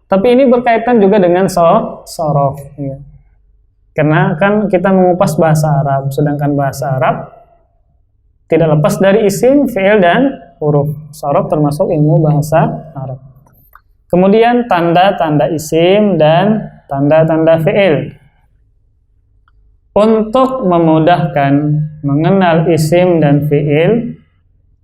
S1: Tapi ini berkaitan juga dengan sorof. Ya. Karena kan kita mengupas bahasa Arab, sedangkan bahasa Arab tidak lepas dari isim, fi'il, dan huruf. Sorof termasuk ilmu bahasa Arab. Kemudian tanda-tanda isim dan tanda-tanda fi'il. Untuk memudahkan mengenal isim dan fi'il,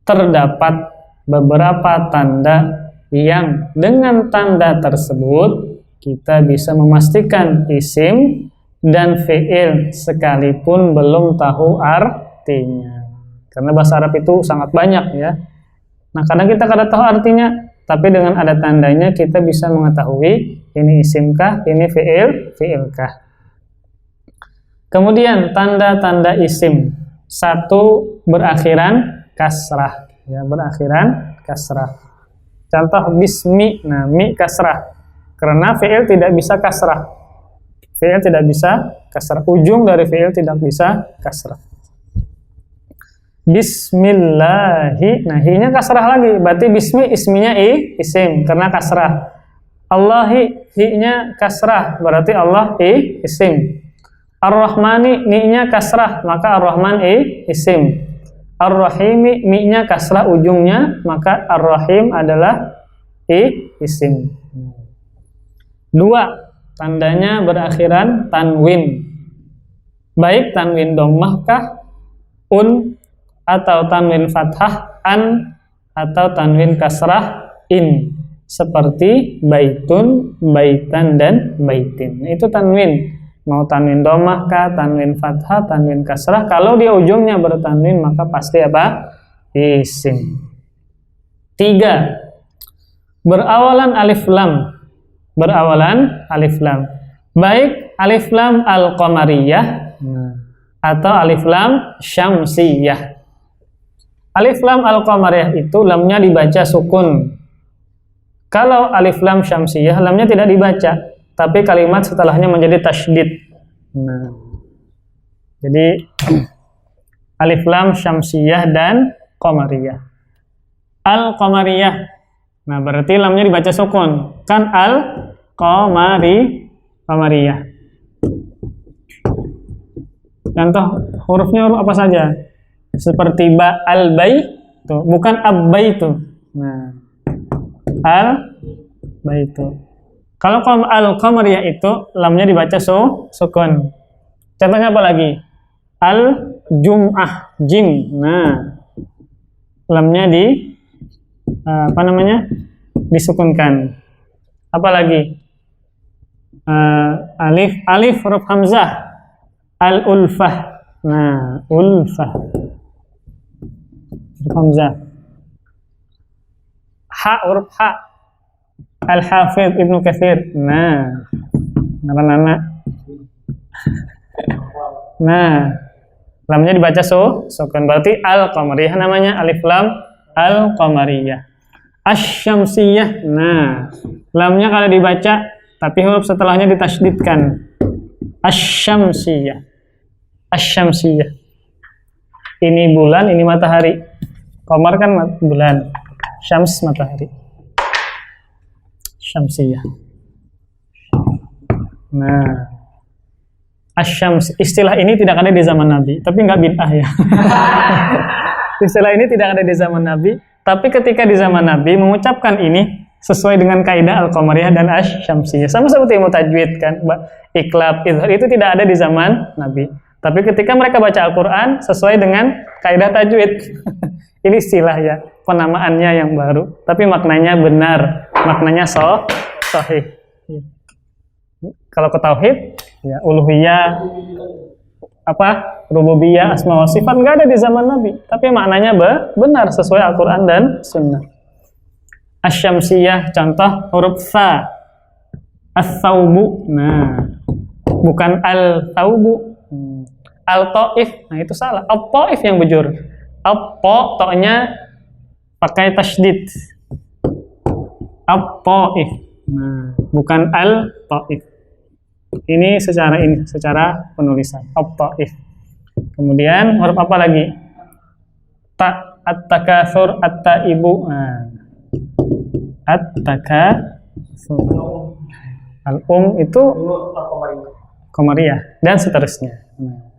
S1: terdapat beberapa tanda yang dengan tanda tersebut kita bisa memastikan isim dan fi'il sekalipun belum tahu artinya. Karena bahasa Arab itu sangat banyak, ya. Nah, kadang kita kada tahu artinya, tapi dengan ada tandanya kita bisa mengetahui ini isimkah, ini fi'ilkah. Kemudian tanda-tanda isim. 1, berakhiran kasrah, ya, berakhiran kasrah. Contoh bismi, nah mi kasrah. Karena fi'il tidak bisa kasrah. Fi'il tidak bisa kasrah. Ujung dari fi'il tidak bisa kasrah. Bismillahi, nah hi-nya kasrah lagi. Berarti bismi isminya isim karena kasrah. Allahi, hi-nya kasrah, berarti Allah isim. Ar-Rahmani, ni-nya kasrah, maka Ar-Rahman isim. Ar-Rahimi, mi-nya kasrah ujungnya, maka Ar-Rahim adalah isim. 2, tandanya berakhiran tanwin. Baik tanwin dhammah kah, atau tanwin fathah, atau tanwin kasrah, in. Seperti baitun, baitan, dan baitin. Itu tanwin. Mau tanwin dhammah kah, tanwin fathah, tanwin kasrah, kalau di ujungnya bertanwin maka pasti apa? Isim. 3, berawalan alif lam. Berawalan alif lam. Baik alif lam al-qamariyah atau alif lam syamsiyah. Alif lam al-qamariyah itu lamnya dibaca sukun. Kalau alif lam syamsiyah lamnya tidak dibaca, tapi kalimat setelahnya menjadi tasydid. Jadi alif lam syamsiyah dan qamariyah. Al-qamariyah. Nah, berarti lamnya dibaca sukun. Kan qamariyah. Contoh hurufnya huruf apa saja? Seperti ba, al-bay, tuh, bukan abbai itu. Nah, al-bay itu. Kalau al-qamariyah itu lamnya dibaca sukun. Contohnya apa lagi? Al-jum'ah, jim. Nah, lamnya disukunkan. Apa lagi? Alif huruf hamzah. Al-ulfah. Nah, ulfah. Huruf hamzah. Ha huruf ha. Al-Hafidh Ibnu Katsir. Nah, anak-anak. Nah, lamnya dibaca sukun. Berarti al-qamariyah namanya, alif lam al-qamariyah. Asy-syamsiyah. Nah, lamnya kalau dibaca tapi huruf setelahnya ditasydidkan. Asy-syamsiyah. Asy-syamsiyah. Ini bulan, ini matahari. Qamar kan bulan. Syams matahari. Syamsiyah. Nah, asyams, istilah ini tidak ada di zaman Nabi, tapi nggak bid'ah ya. Istilah ini tidak ada di zaman Nabi, tapi ketika di zaman Nabi mengucapkan ini sesuai dengan kaidah al-qamariyah dan asyamsiyah. Sama seperti ilmu tajwid kan, iqlab, izhar itu tidak ada di zaman Nabi. Tapi ketika mereka baca Al-Qur'an sesuai dengan kaidah tajwid. Ini istilah ya, penamaannya yang baru, tapi maknanya benar, maknanya sahih. Kalau ke tauhid, ya uluhiyah, rububiyah, asma wa sifat nggak ada di zaman Nabi, tapi maknanya benar sesuai Al-Qur'an dan Sunnah. Asy-syamsiyah, contoh huruf tha, as-saubu, nah bukan al-saubu, al-taif, nah itu salah, al-taif yang bujur. To-nya pakai tasydid. At-taif. Nah, bukan al-taif. Ini secara penulisan. At-taif. Kemudian huruf apa lagi? Ta, at-takatsur, at-taibu. Nah. At-takatsur. Itu qamariyah dan seterusnya. Nah.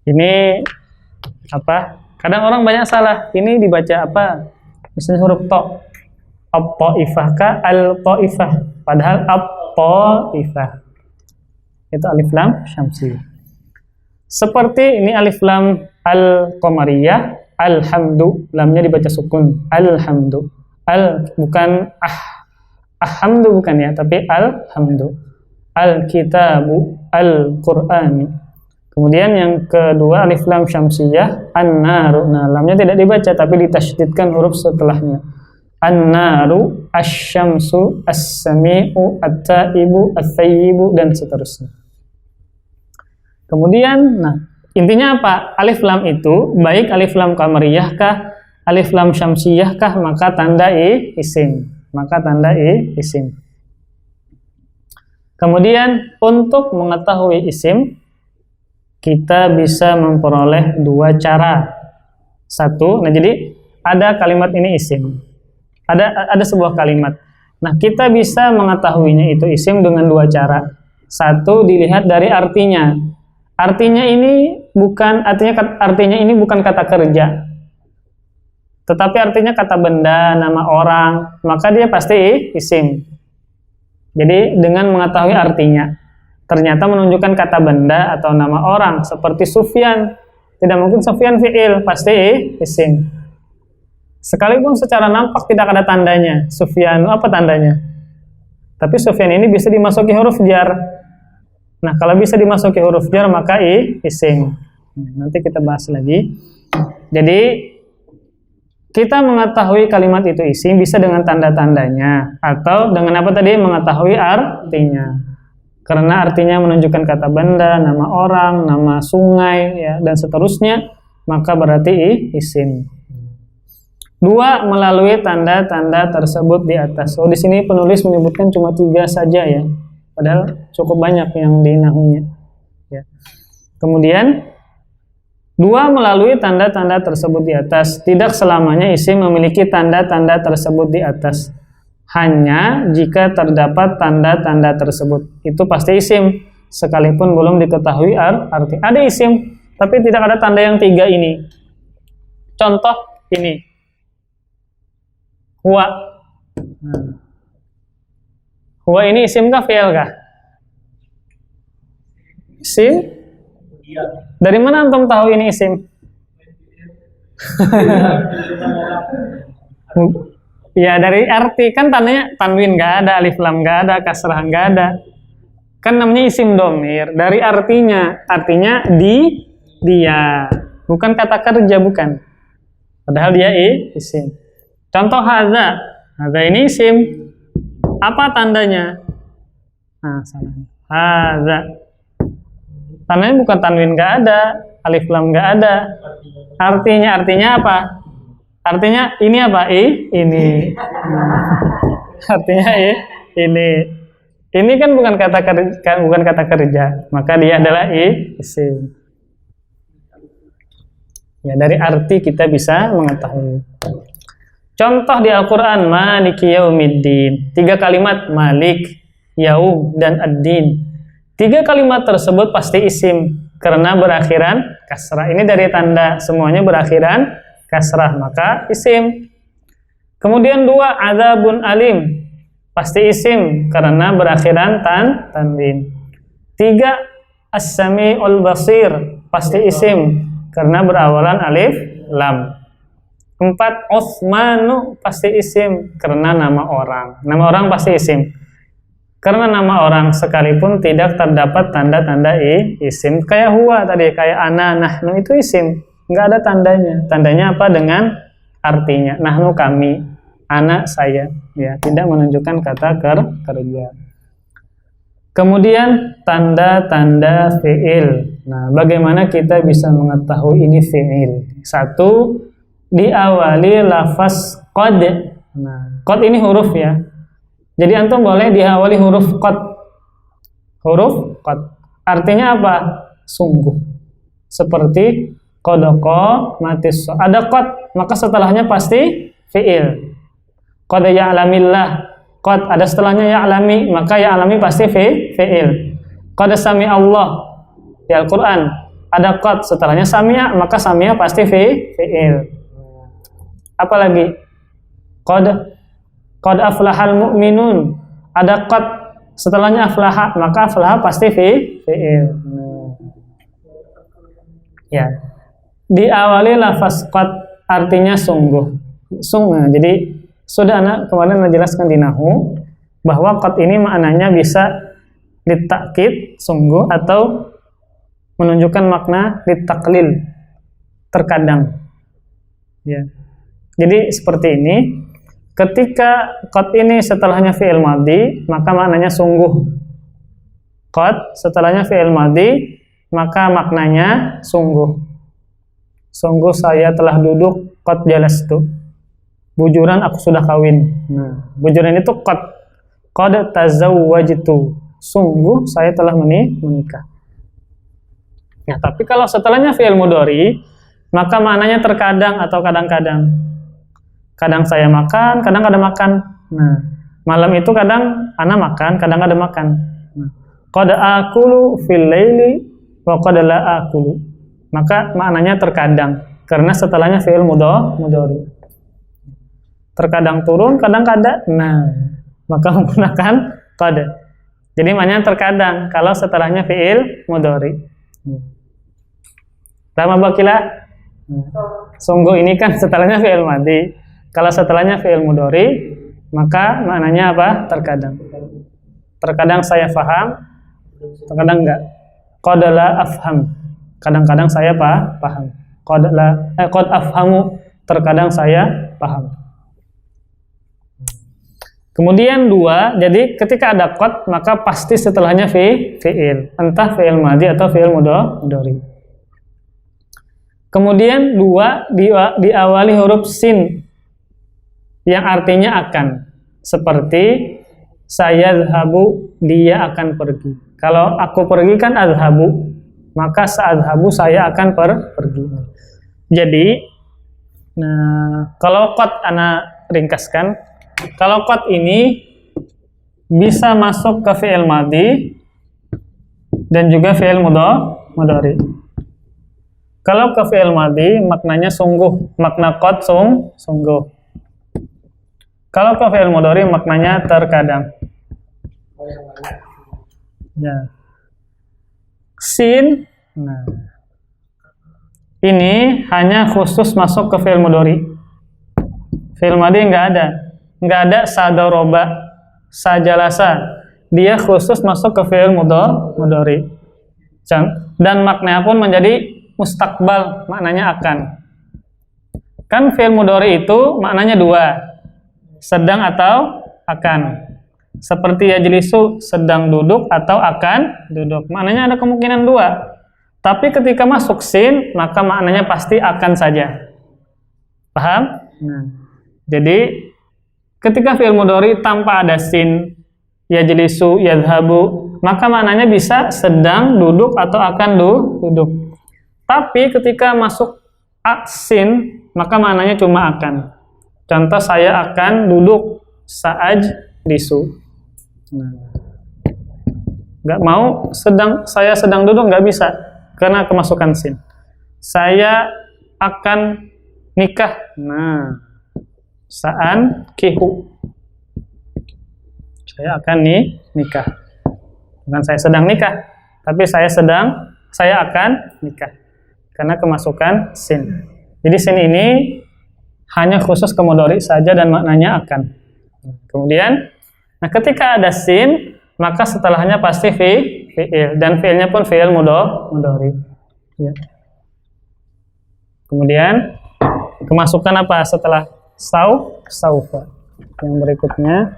S1: Ini Kadang orang banyak salah. Ini dibaca apa? Misalnya huruf to. At-taifah ka al-taifah. Padahal at-taifah. Itu alif lam syamsiyah. Seperti ini alif lam al-qamariyah, alhamdu, lamnya dibaca sukun. Alhamdu. Bukan ahamdu bukan ya, tapi alhamdu. Al-kitabu, al-Qur'ani. Kemudian yang kedua alif lam syamsiyah, an-naru. Nah, lamnya tidak dibaca tapi ditasydidkan huruf setelahnya. An-naru, asy-syamsu, as-sami'u, at-taibu, ats-tsayyibu, dan seterusnya. Kemudian, nah, intinya apa? Alif lam itu baik alif lam qamariyah kah, alif lam syamsiyah kah, maka tanda isim. Kemudian untuk mengetahui isim kita bisa memperoleh dua cara. Satu, nah jadi ada kalimat ini isim. Ada sebuah kalimat. Nah, kita bisa mengetahuinya itu isim dengan dua cara. Satu, dilihat dari artinya. Artinya ini bukan kata kerja. tetapi artinya kata benda, nama orang, maka dia pasti isim. Jadi dengan mengetahui artinya, ternyata menunjukkan kata benda atau nama orang, seperti Sufyan, tidak mungkin Sufyan fi'il, pasti isim. Sekalipun secara nampak tidak ada tandanya, Sufyan apa tandanya? Tapi Sufyan ini bisa dimasuki huruf jar. Nah, kalau bisa dimasuki huruf jar maka isim. Nanti kita bahas lagi. Jadi kita mengetahui kalimat itu isim bisa dengan tanda-tandanya atau dengan apa tadi? Mengetahui artinya. Karena artinya menunjukkan kata benda, nama orang, nama sungai, ya, dan seterusnya, maka berarti isim. 2, melalui tanda-tanda tersebut di atas. Oh, di sini penulis menyebutkan cuma 3 saja ya. Padahal cukup banyak yang di nahunya. Ya. Kemudian 2, melalui tanda-tanda tersebut di atas. Tidak selamanya isim memiliki tanda-tanda tersebut di atas. Hanya jika terdapat tanda-tanda tersebut. Itu pasti isim, sekalipun belum diketahui arti. Ada isim, tapi tidak ada tanda yang 3 ini. Contoh ini. Huwa. Huwa ini isim kah, fi'il kah? Isim? Dari mana antum tahu ini isim? Ya dari arti, kan tandanya tanwin nggak ada, alif lam nggak ada, kasrah nggak ada. Kan namanya isim domir. Dari artinya dia, bukan kata kerja, bukan. Padahal dia isim. Contoh hadza ini isim. Apa tandanya? Nah, salah. Hadza. Tandanya bukan tanwin nggak ada, alif lam nggak ada. Artinya apa? Artinya ini apa? Ini. Artinya ini. Ini kan bukan kata kerja, maka dia adalah isim. Ya, dari arti kita bisa mengetahui. Contoh di Al-Qur'an, Maliki Yaumiddin. 3 kalimat, Malik, Yaum, dan Ad-Din. 3 kalimat tersebut pasti isim karena berakhiran kasrah. Ini dari tanda semuanya berakhiran kasrah, maka isim. Kemudian 2, Adzabun Alim, pasti isim karena berakhiran tanwin. 3, As-Sami'ul Basir, pasti isim karena berawalan alif lam. 4, Utsmanu, pasti isim karena nama orang. Nama orang pasti isim. Karena nama orang sekalipun tidak terdapat tanda-tanda isim. Kayak huwa tadi, kayak ana, nahnu itu isim. Nggak ada tandanya. Tandanya apa? Dengan artinya. Nahnu kami, ana saya. Ya, tidak menunjukkan kata kerja. Kemudian tanda-tanda fi'il. Nah, bagaimana kita bisa mengetahui ini fi'il? 1, diawali lafaz qad. Nah, qad ini huruf ya. Jadi antum boleh diawali huruf qad. Huruf qad. Artinya apa? Sungguh. Seperti qadaqa matis. Ada qad, maka setelahnya pasti fi'il. Qad ya'lamillah. Qad ada setelahnya ya'lami, maka ya'lami pasti fi'il. Qad sami Allah. Di Al-Qur'an ada qad, setelahnya sami'a, maka sami'a pasti fi'il. Apalagi qad aflahal mu'minun, ada qad setelahnya aflaha, maka aflaha pasti fi'il. Ya. Diawali lafaz qad artinya sungguh. Jadi sudah anak kemarin menjelaskan di nahwu bahwa qad ini maknanya bisa ditakkid sungguh atau menunjukkan makna ditaklil terkadang. Ya. Jadi seperti ini. Ketika qad ini setelahnya fi'il madhi, maka maknanya sungguh. Qad setelahnya fi'il madhi, maka maknanya sungguh. Sungguh saya telah duduk, qad jalastu. Bujuran aku sudah kawin. Nah, bujuran itu qad tazawwajtu. Sungguh saya telah menikah. Nah, tapi kalau setelahnya fi'il mudhari, maka maknanya terkadang atau kadang-kadang. Kadang saya makan, kadang ada makan. Nah, malam itu kadang ana makan, kadang ada makan. Qad akulu fil laili wa qad la akulu. Maka maknanya terkadang karena setelahnya fi'il mudhari. terkadang turun, kadang kada. Nah, maka menggunakan qad. Jadi maknanya terkadang kalau setelahnya fiil mudhari. Lama bakila. Sungguh ini kan setelahnya fiil madhi. Kalau setelahnya fiil mudhari, maka maknanya apa? Terkadang. Terkadang saya paham, terkadang enggak. Qad la afham. Kadang-kadang saya paham. Qad afhamu. Terkadang saya paham. Kemudian dua, jadi ketika ada qad maka pasti setelahnya fiil, entah fiil madhi atau fiil mudhari. Kemudian dua, diawali huruf sin yang artinya akan, seperti saya adhabu, dia akan pergi. Kalau aku pergi kan adhabu, maka saadhabu saya akan pergi. Jadi kalau qad ana ringkaskan, kalau qad ini bisa masuk ke fi'il madhi dan juga fi'il mudhari. Kalau ke fi'il madhi maknanya sungguh, makna qad sungguh. Kalau ke fi'il mudhari maknanya terkadang. Ya. Sin, nah, ini hanya khusus masuk ke fi'il mudhari. Fi'il madhi nggak ada sadoroba, sajalasa. Dia khusus masuk ke fi'il mudhari. Dan maknanya pun menjadi mustakbal, maknanya akan. Kan fi'il mudhari itu maknanya dua, sedang atau akan. Seperti yajlisu, sedang duduk atau akan duduk. Maknanya ada kemungkinan dua. Tapi ketika masuk sin, maka maknanya pasti akan saja. Paham? Nah, jadi ketika fi'il mudhari tanpa ada sin, yajlisu, yadhabu, maka maknanya bisa sedang, duduk atau akan duduk. Tapi ketika masuk sin, maka maknanya cuma akan. Contoh, saya akan duduk, sa'ajlisu. Nah, nggak mau saya sedang duduk, nggak bisa karena kemasukan sin. Saya akan nikah. Nah, sa'an kihu, saya akan nikah. Bukan saya sedang nikah, tapi saya akan nikah karena kemasukan sin. Jadi sin ini hanya khusus ke mudhari saja dan maknanya akan. Kemudian, nah ketika ada sin, maka setelahnya pasti fi'il, dan fi'ilnya pun fi'il mudhari. Ya. Kemudian kemasukan apa setelah saufa? Yang berikutnya,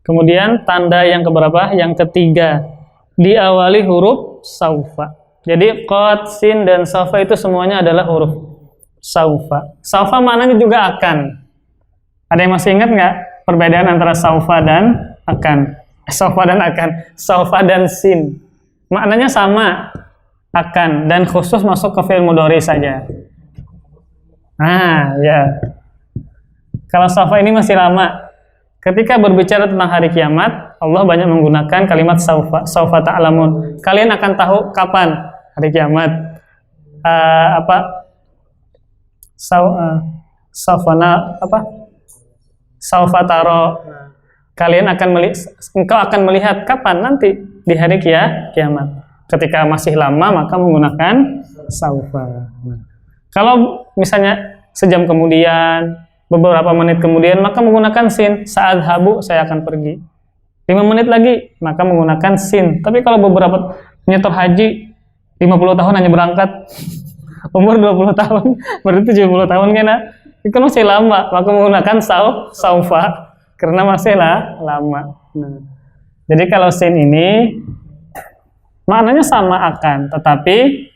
S1: kemudian tanda yang keberapa? Yang ketiga, diawali huruf saufa. Jadi qad, sin, dan saufa itu semuanya adalah huruf saufa. Saufa maknanya juga akan. Ada yang masih ingat nggak perbedaan antara saufa dan akan? Saufa dan akan, saufa dan sin. Maknanya sama, akan, dan khusus masuk ke fi'il mudhari saja. Nah, ya. Kalau saufa ini masih lama. Ketika berbicara tentang hari kiamat, Allah banyak menggunakan kalimat saufa ta'lamun. Kalian akan tahu kapan hari kiamat. Saufa taro. Engkau akan melihat kapan nanti di hari kiamat. Ketika masih lama maka menggunakan saufa. Kalau misalnya sejam kemudian, beberapa menit kemudian, maka menggunakan sin. Sa'adhabu, saya akan pergi. 5 menit lagi, maka menggunakan sin. Tapi kalau beberapa nyetor haji 50 tahun hanya berangkat, umur 20 tahun, berarti 70 tahun kan, itu masih lama, maka menggunakan saufa, karena masih lama. Nah, jadi kalau sin ini maknanya sama akan, tetapi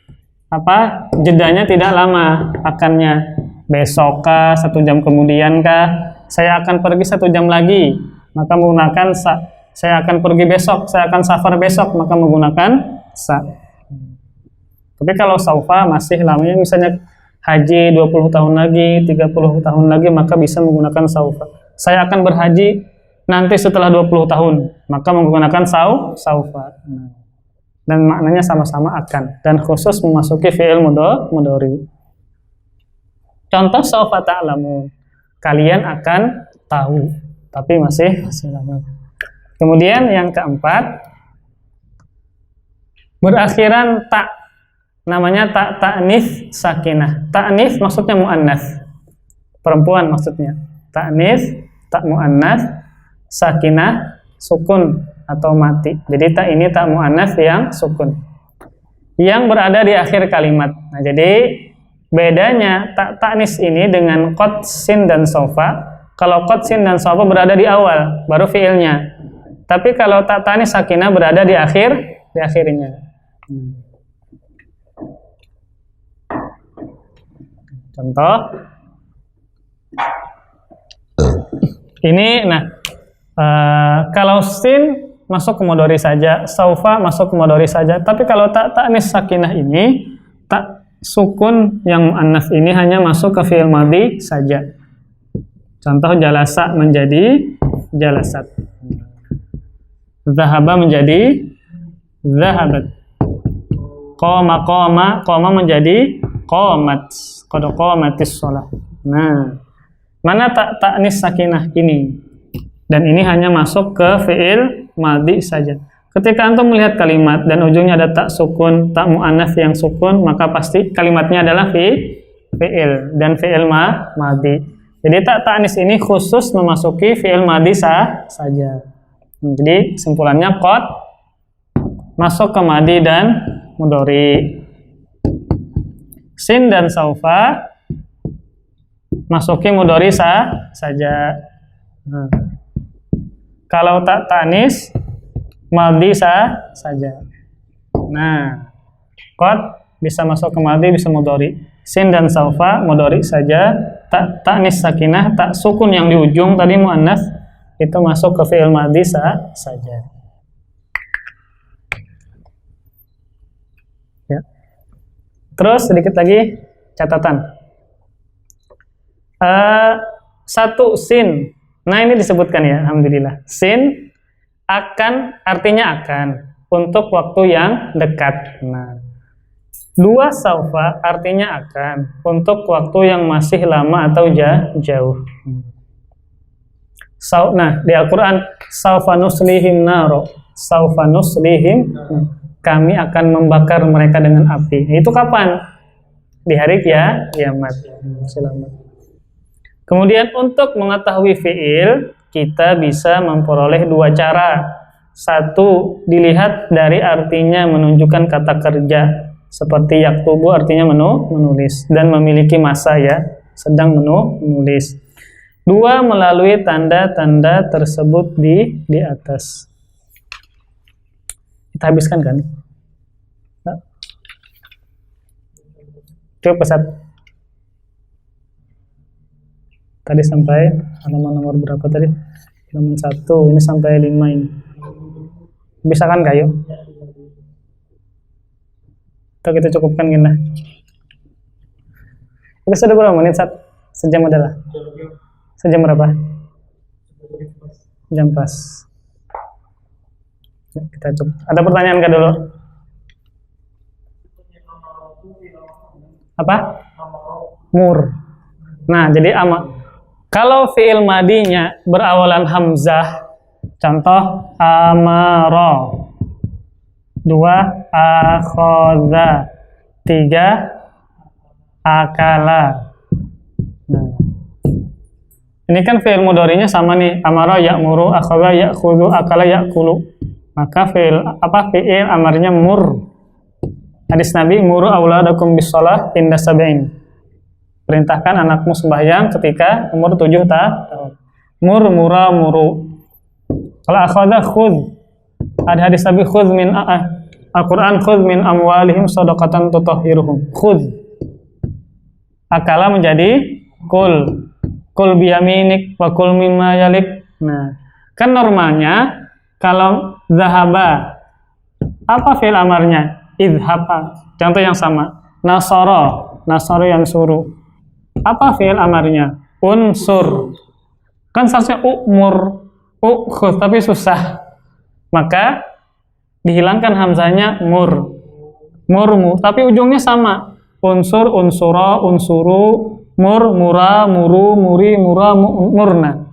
S1: jedanya tidak lama. Akannya besok kah, 1 jam kemudian kah, saya akan pergi 1 jam lagi, maka menggunakan saya akan pergi besok, saya akan safar besok, maka menggunakan sa. Tapi kalau saufa masih lamanya, misalnya haji 20 tahun lagi, 30 tahun lagi, maka bisa menggunakan saufa. Saya akan berhaji nanti setelah 20 tahun, maka menggunakan saufa. Dan maknanya sama-sama akan, dan khusus memasuki fi'il mudhari. Contoh saufa ta'lamun, kalian akan tahu, tapi masih lama. Kemudian yang keempat, berakhiran tak, namanya tak ta'nits sakinah. Ta'nits maksudnya muannats, perempuan maksudnya. Ta'nits, tak muannats, sakinah, sukun atau mati. Jadi tak ini tak muannats yang sukun, yang berada di akhir kalimat. Nah, jadi bedanya tak ta'nis ini dengan qad, sin dan sofa. Kalau qad, sin dan sofa berada di awal, baru fiilnya. Tapi kalau tak ta'nis sakinah berada di akhirnya. Contoh ini, kalau sin masuk ke mudhari saja, saufa masuk ke mudhari saja. Tapi kalau tak ta'nis sakinah ini, tak sukun yang muannats ini hanya masuk ke fi'il madhi saja. Contoh jalasa menjadi jalasat, zahaba menjadi zahabat, qama menjadi qamat, qad qamatis shalah. Nah, mana tak ta'nis sakinah ini? Dan ini hanya masuk ke fi'il madhi saja. Ketika antum melihat kalimat dan ujungnya ada tak sukun, tak muannats yang sukun, maka pasti kalimatnya adalah fi'il dan fi'il madhi. Jadi tak ta'nis ini khusus memasuki fi'il madhi saja. Jadi kesimpulannya qad masuk ke madhi dan mudhari. Sin dan saufa masuki mudhari saja. Kalau tak ta'nis madhi saja. Nah, qad bisa masuk ke madhi, bisa mudhari. Sin dan saufa mudhari saja. Tak ta'nis sakinah, tak sukun yang di ujung tadi muannats, itu masuk ke fi'il madhi saja. Ya. Terus sedikit lagi catatan. Satu sin. Nah, ini disebutkan ya, alhamdulillah. Sin akan, artinya akan, untuk waktu yang dekat. Nah, dua saufa artinya akan, untuk waktu yang masih lama atau jauh. Nah, di Al-Quran, saufa nuslihim naro, saufa nuslihim, kami akan membakar mereka dengan api. Itu kapan? Di hari kiamat. Selamat. Kemudian untuk mengetahui fi'il, kita bisa memperoleh dua cara. Satu, dilihat dari artinya menunjukkan kata kerja, seperti yaktubu artinya menulis dan memiliki masa ya, sedang menulis. Dua, melalui tanda-tanda tersebut di atas. Kita habiskan kan? Coba pesat. Tadi sampai halaman nomor berapa tadi? Halaman 1, ini sampai 5 ini. Bisa kan kayu? Atau kita cukupkan gini. Kita sudah berapa menit? Sejam adalah? Sejam berapa? Jam pas. Ya, kita cukup. Ada pertanyaan kah dulu? Apa? Mur. Nah, jadi kalau fi'il madinya berawalan hamzah, contoh amara, 2 akhadha, 3 akala. Nah, ini kan fi'il mudhari'nya sama nih, amara ya'muru, akhadha ya'khudhu, akala ya'kulu. Maka fi'il amarnya mur. Hadis Nabi, muru auladakum bis shalah inda sab'in. Perintahkan anakmu sembahyang ketika umur 7 tahun. Mura muru. Kalau akhadha khudh. Ada hadis Nabi, khudh min Al-Quran, khudh min amwalihim shadaqatan tutahhiruhum. Khudh. Akala menjadi kul. Kul biyaminik wa kul mimma yalik. Nah, kan normalnya kalau zahaba, apa fi'il amarnya? Idhaba. Contoh yang sama. Nasara yang suruh. Apa fi'il amarnya? Unsur. Kan seharusnya umur. Khudh, tapi susah. Maka dihilangkan hamzahnya murmu, tapi ujungnya sama. Unsur, unsura, unsuru, mura, muru, muri, mura, murna.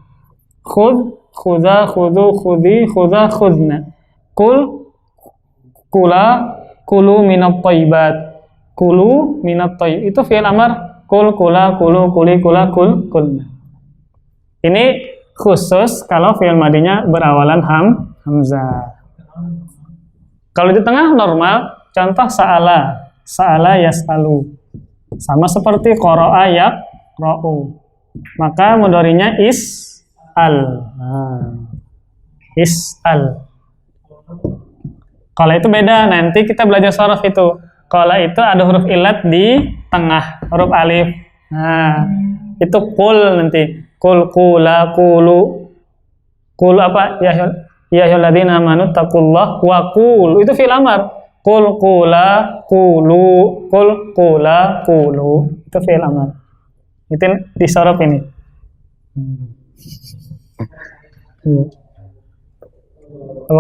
S1: Khudh, khudha, khudhu, khudhi, khudha, khudna. Kula, kulu minat thayyibat. Kulu minat thayyib. Itu fi'il amar. Kula, kulu, kuli, kula, kulna. Ini khusus kalau fi'il madinya berawalan hamzah. Kalau di tengah normal, contoh sa'ala yas'alu. Sama seperti qara'a yaqra'u. Maka mudhari'nya is'al. Is'al. Kalau itu beda, nanti kita belajar sharaf itu. Kalau itu ada huruf ilat di tengah, huruf alif. Nah, itu kul nanti. Kul, kula, kulu. Kul apa? Ya ayyuhalladzina amanu taqullah wa qul. Itu fi'il amar. Kul, kula, kulu. Kul, kula, kulu. Itu fi'il amar. Itu di sharaf ini.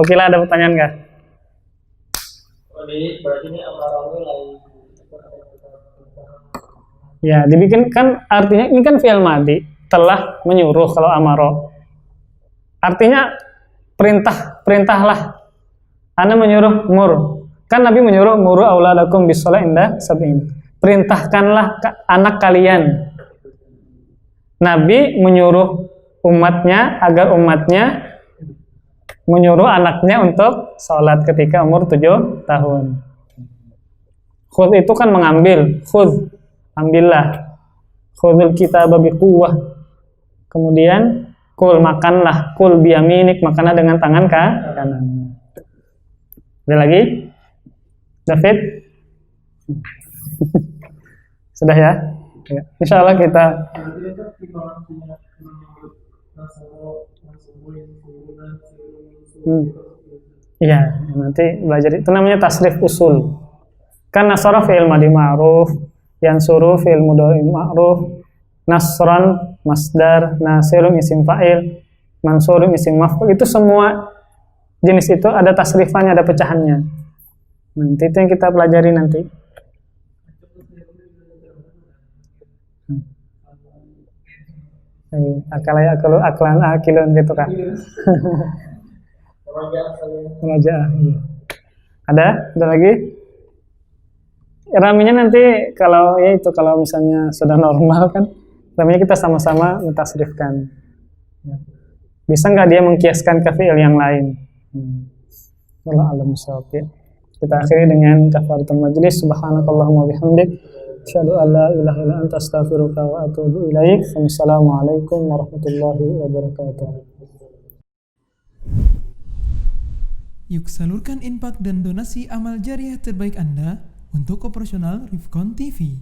S1: Kira ada pertanyaan nggak?
S2: Berarti ini amarawi lain.
S1: Ya, dibikin kan artinya ini kan fi'il madi, telah menyuruh kalau amaro. Artinya perintahlah. Ana menyuruh mur. Kan Nabi menyuruh muru auladakum bis-shalah inda sab'in. Perintahkanlah anak kalian. Nabi menyuruh umatnya agar umatnya menyuruh anaknya untuk sholat ketika umur 7 tahun. Khudh itu kan mengambil. Khudh, ambillah. Khudhul kitaba biquwwah. Kemudian kul, makanlah. Kul biyaminik, makanlah dengan tangan kanan. Ada lagi? David? Sudah ya? Ya. Insya Allah kita iya, nanti belajar itu namanya tasrif usul. Kan nasara fi'il madi ma'ruf, yansuru fi'il mudhari ma'ruf, nasran masdar, nasirun isim fa'il, mansurun isim maf'ul. Itu semua jenis itu ada tasrifannya, ada pecahannya. Nanti itu yang kita pelajari nanti. Aklan gitu kan. Raja. Iya. Ada lagi? Raminya nanti kalau ya itu kalau misalnya sudah normal kan, raminya kita sama-sama mentasrifkan. Bisa nggak dia mengkiaskan ke fi'il yang lain? Allah alam shawab ya. Kita akhiri dengan kafaratul majlis. Subhanakallahumma bihamdik, asyhadu an la ilaha illa anta, astaghfiruka wa atubu ilaik. Wassalamualaikum warahmatullahi wabarakatuh.
S3: Yuk salurkan infak dan donasi amal jariah terbaik Anda untuk operasional Rifkon TV.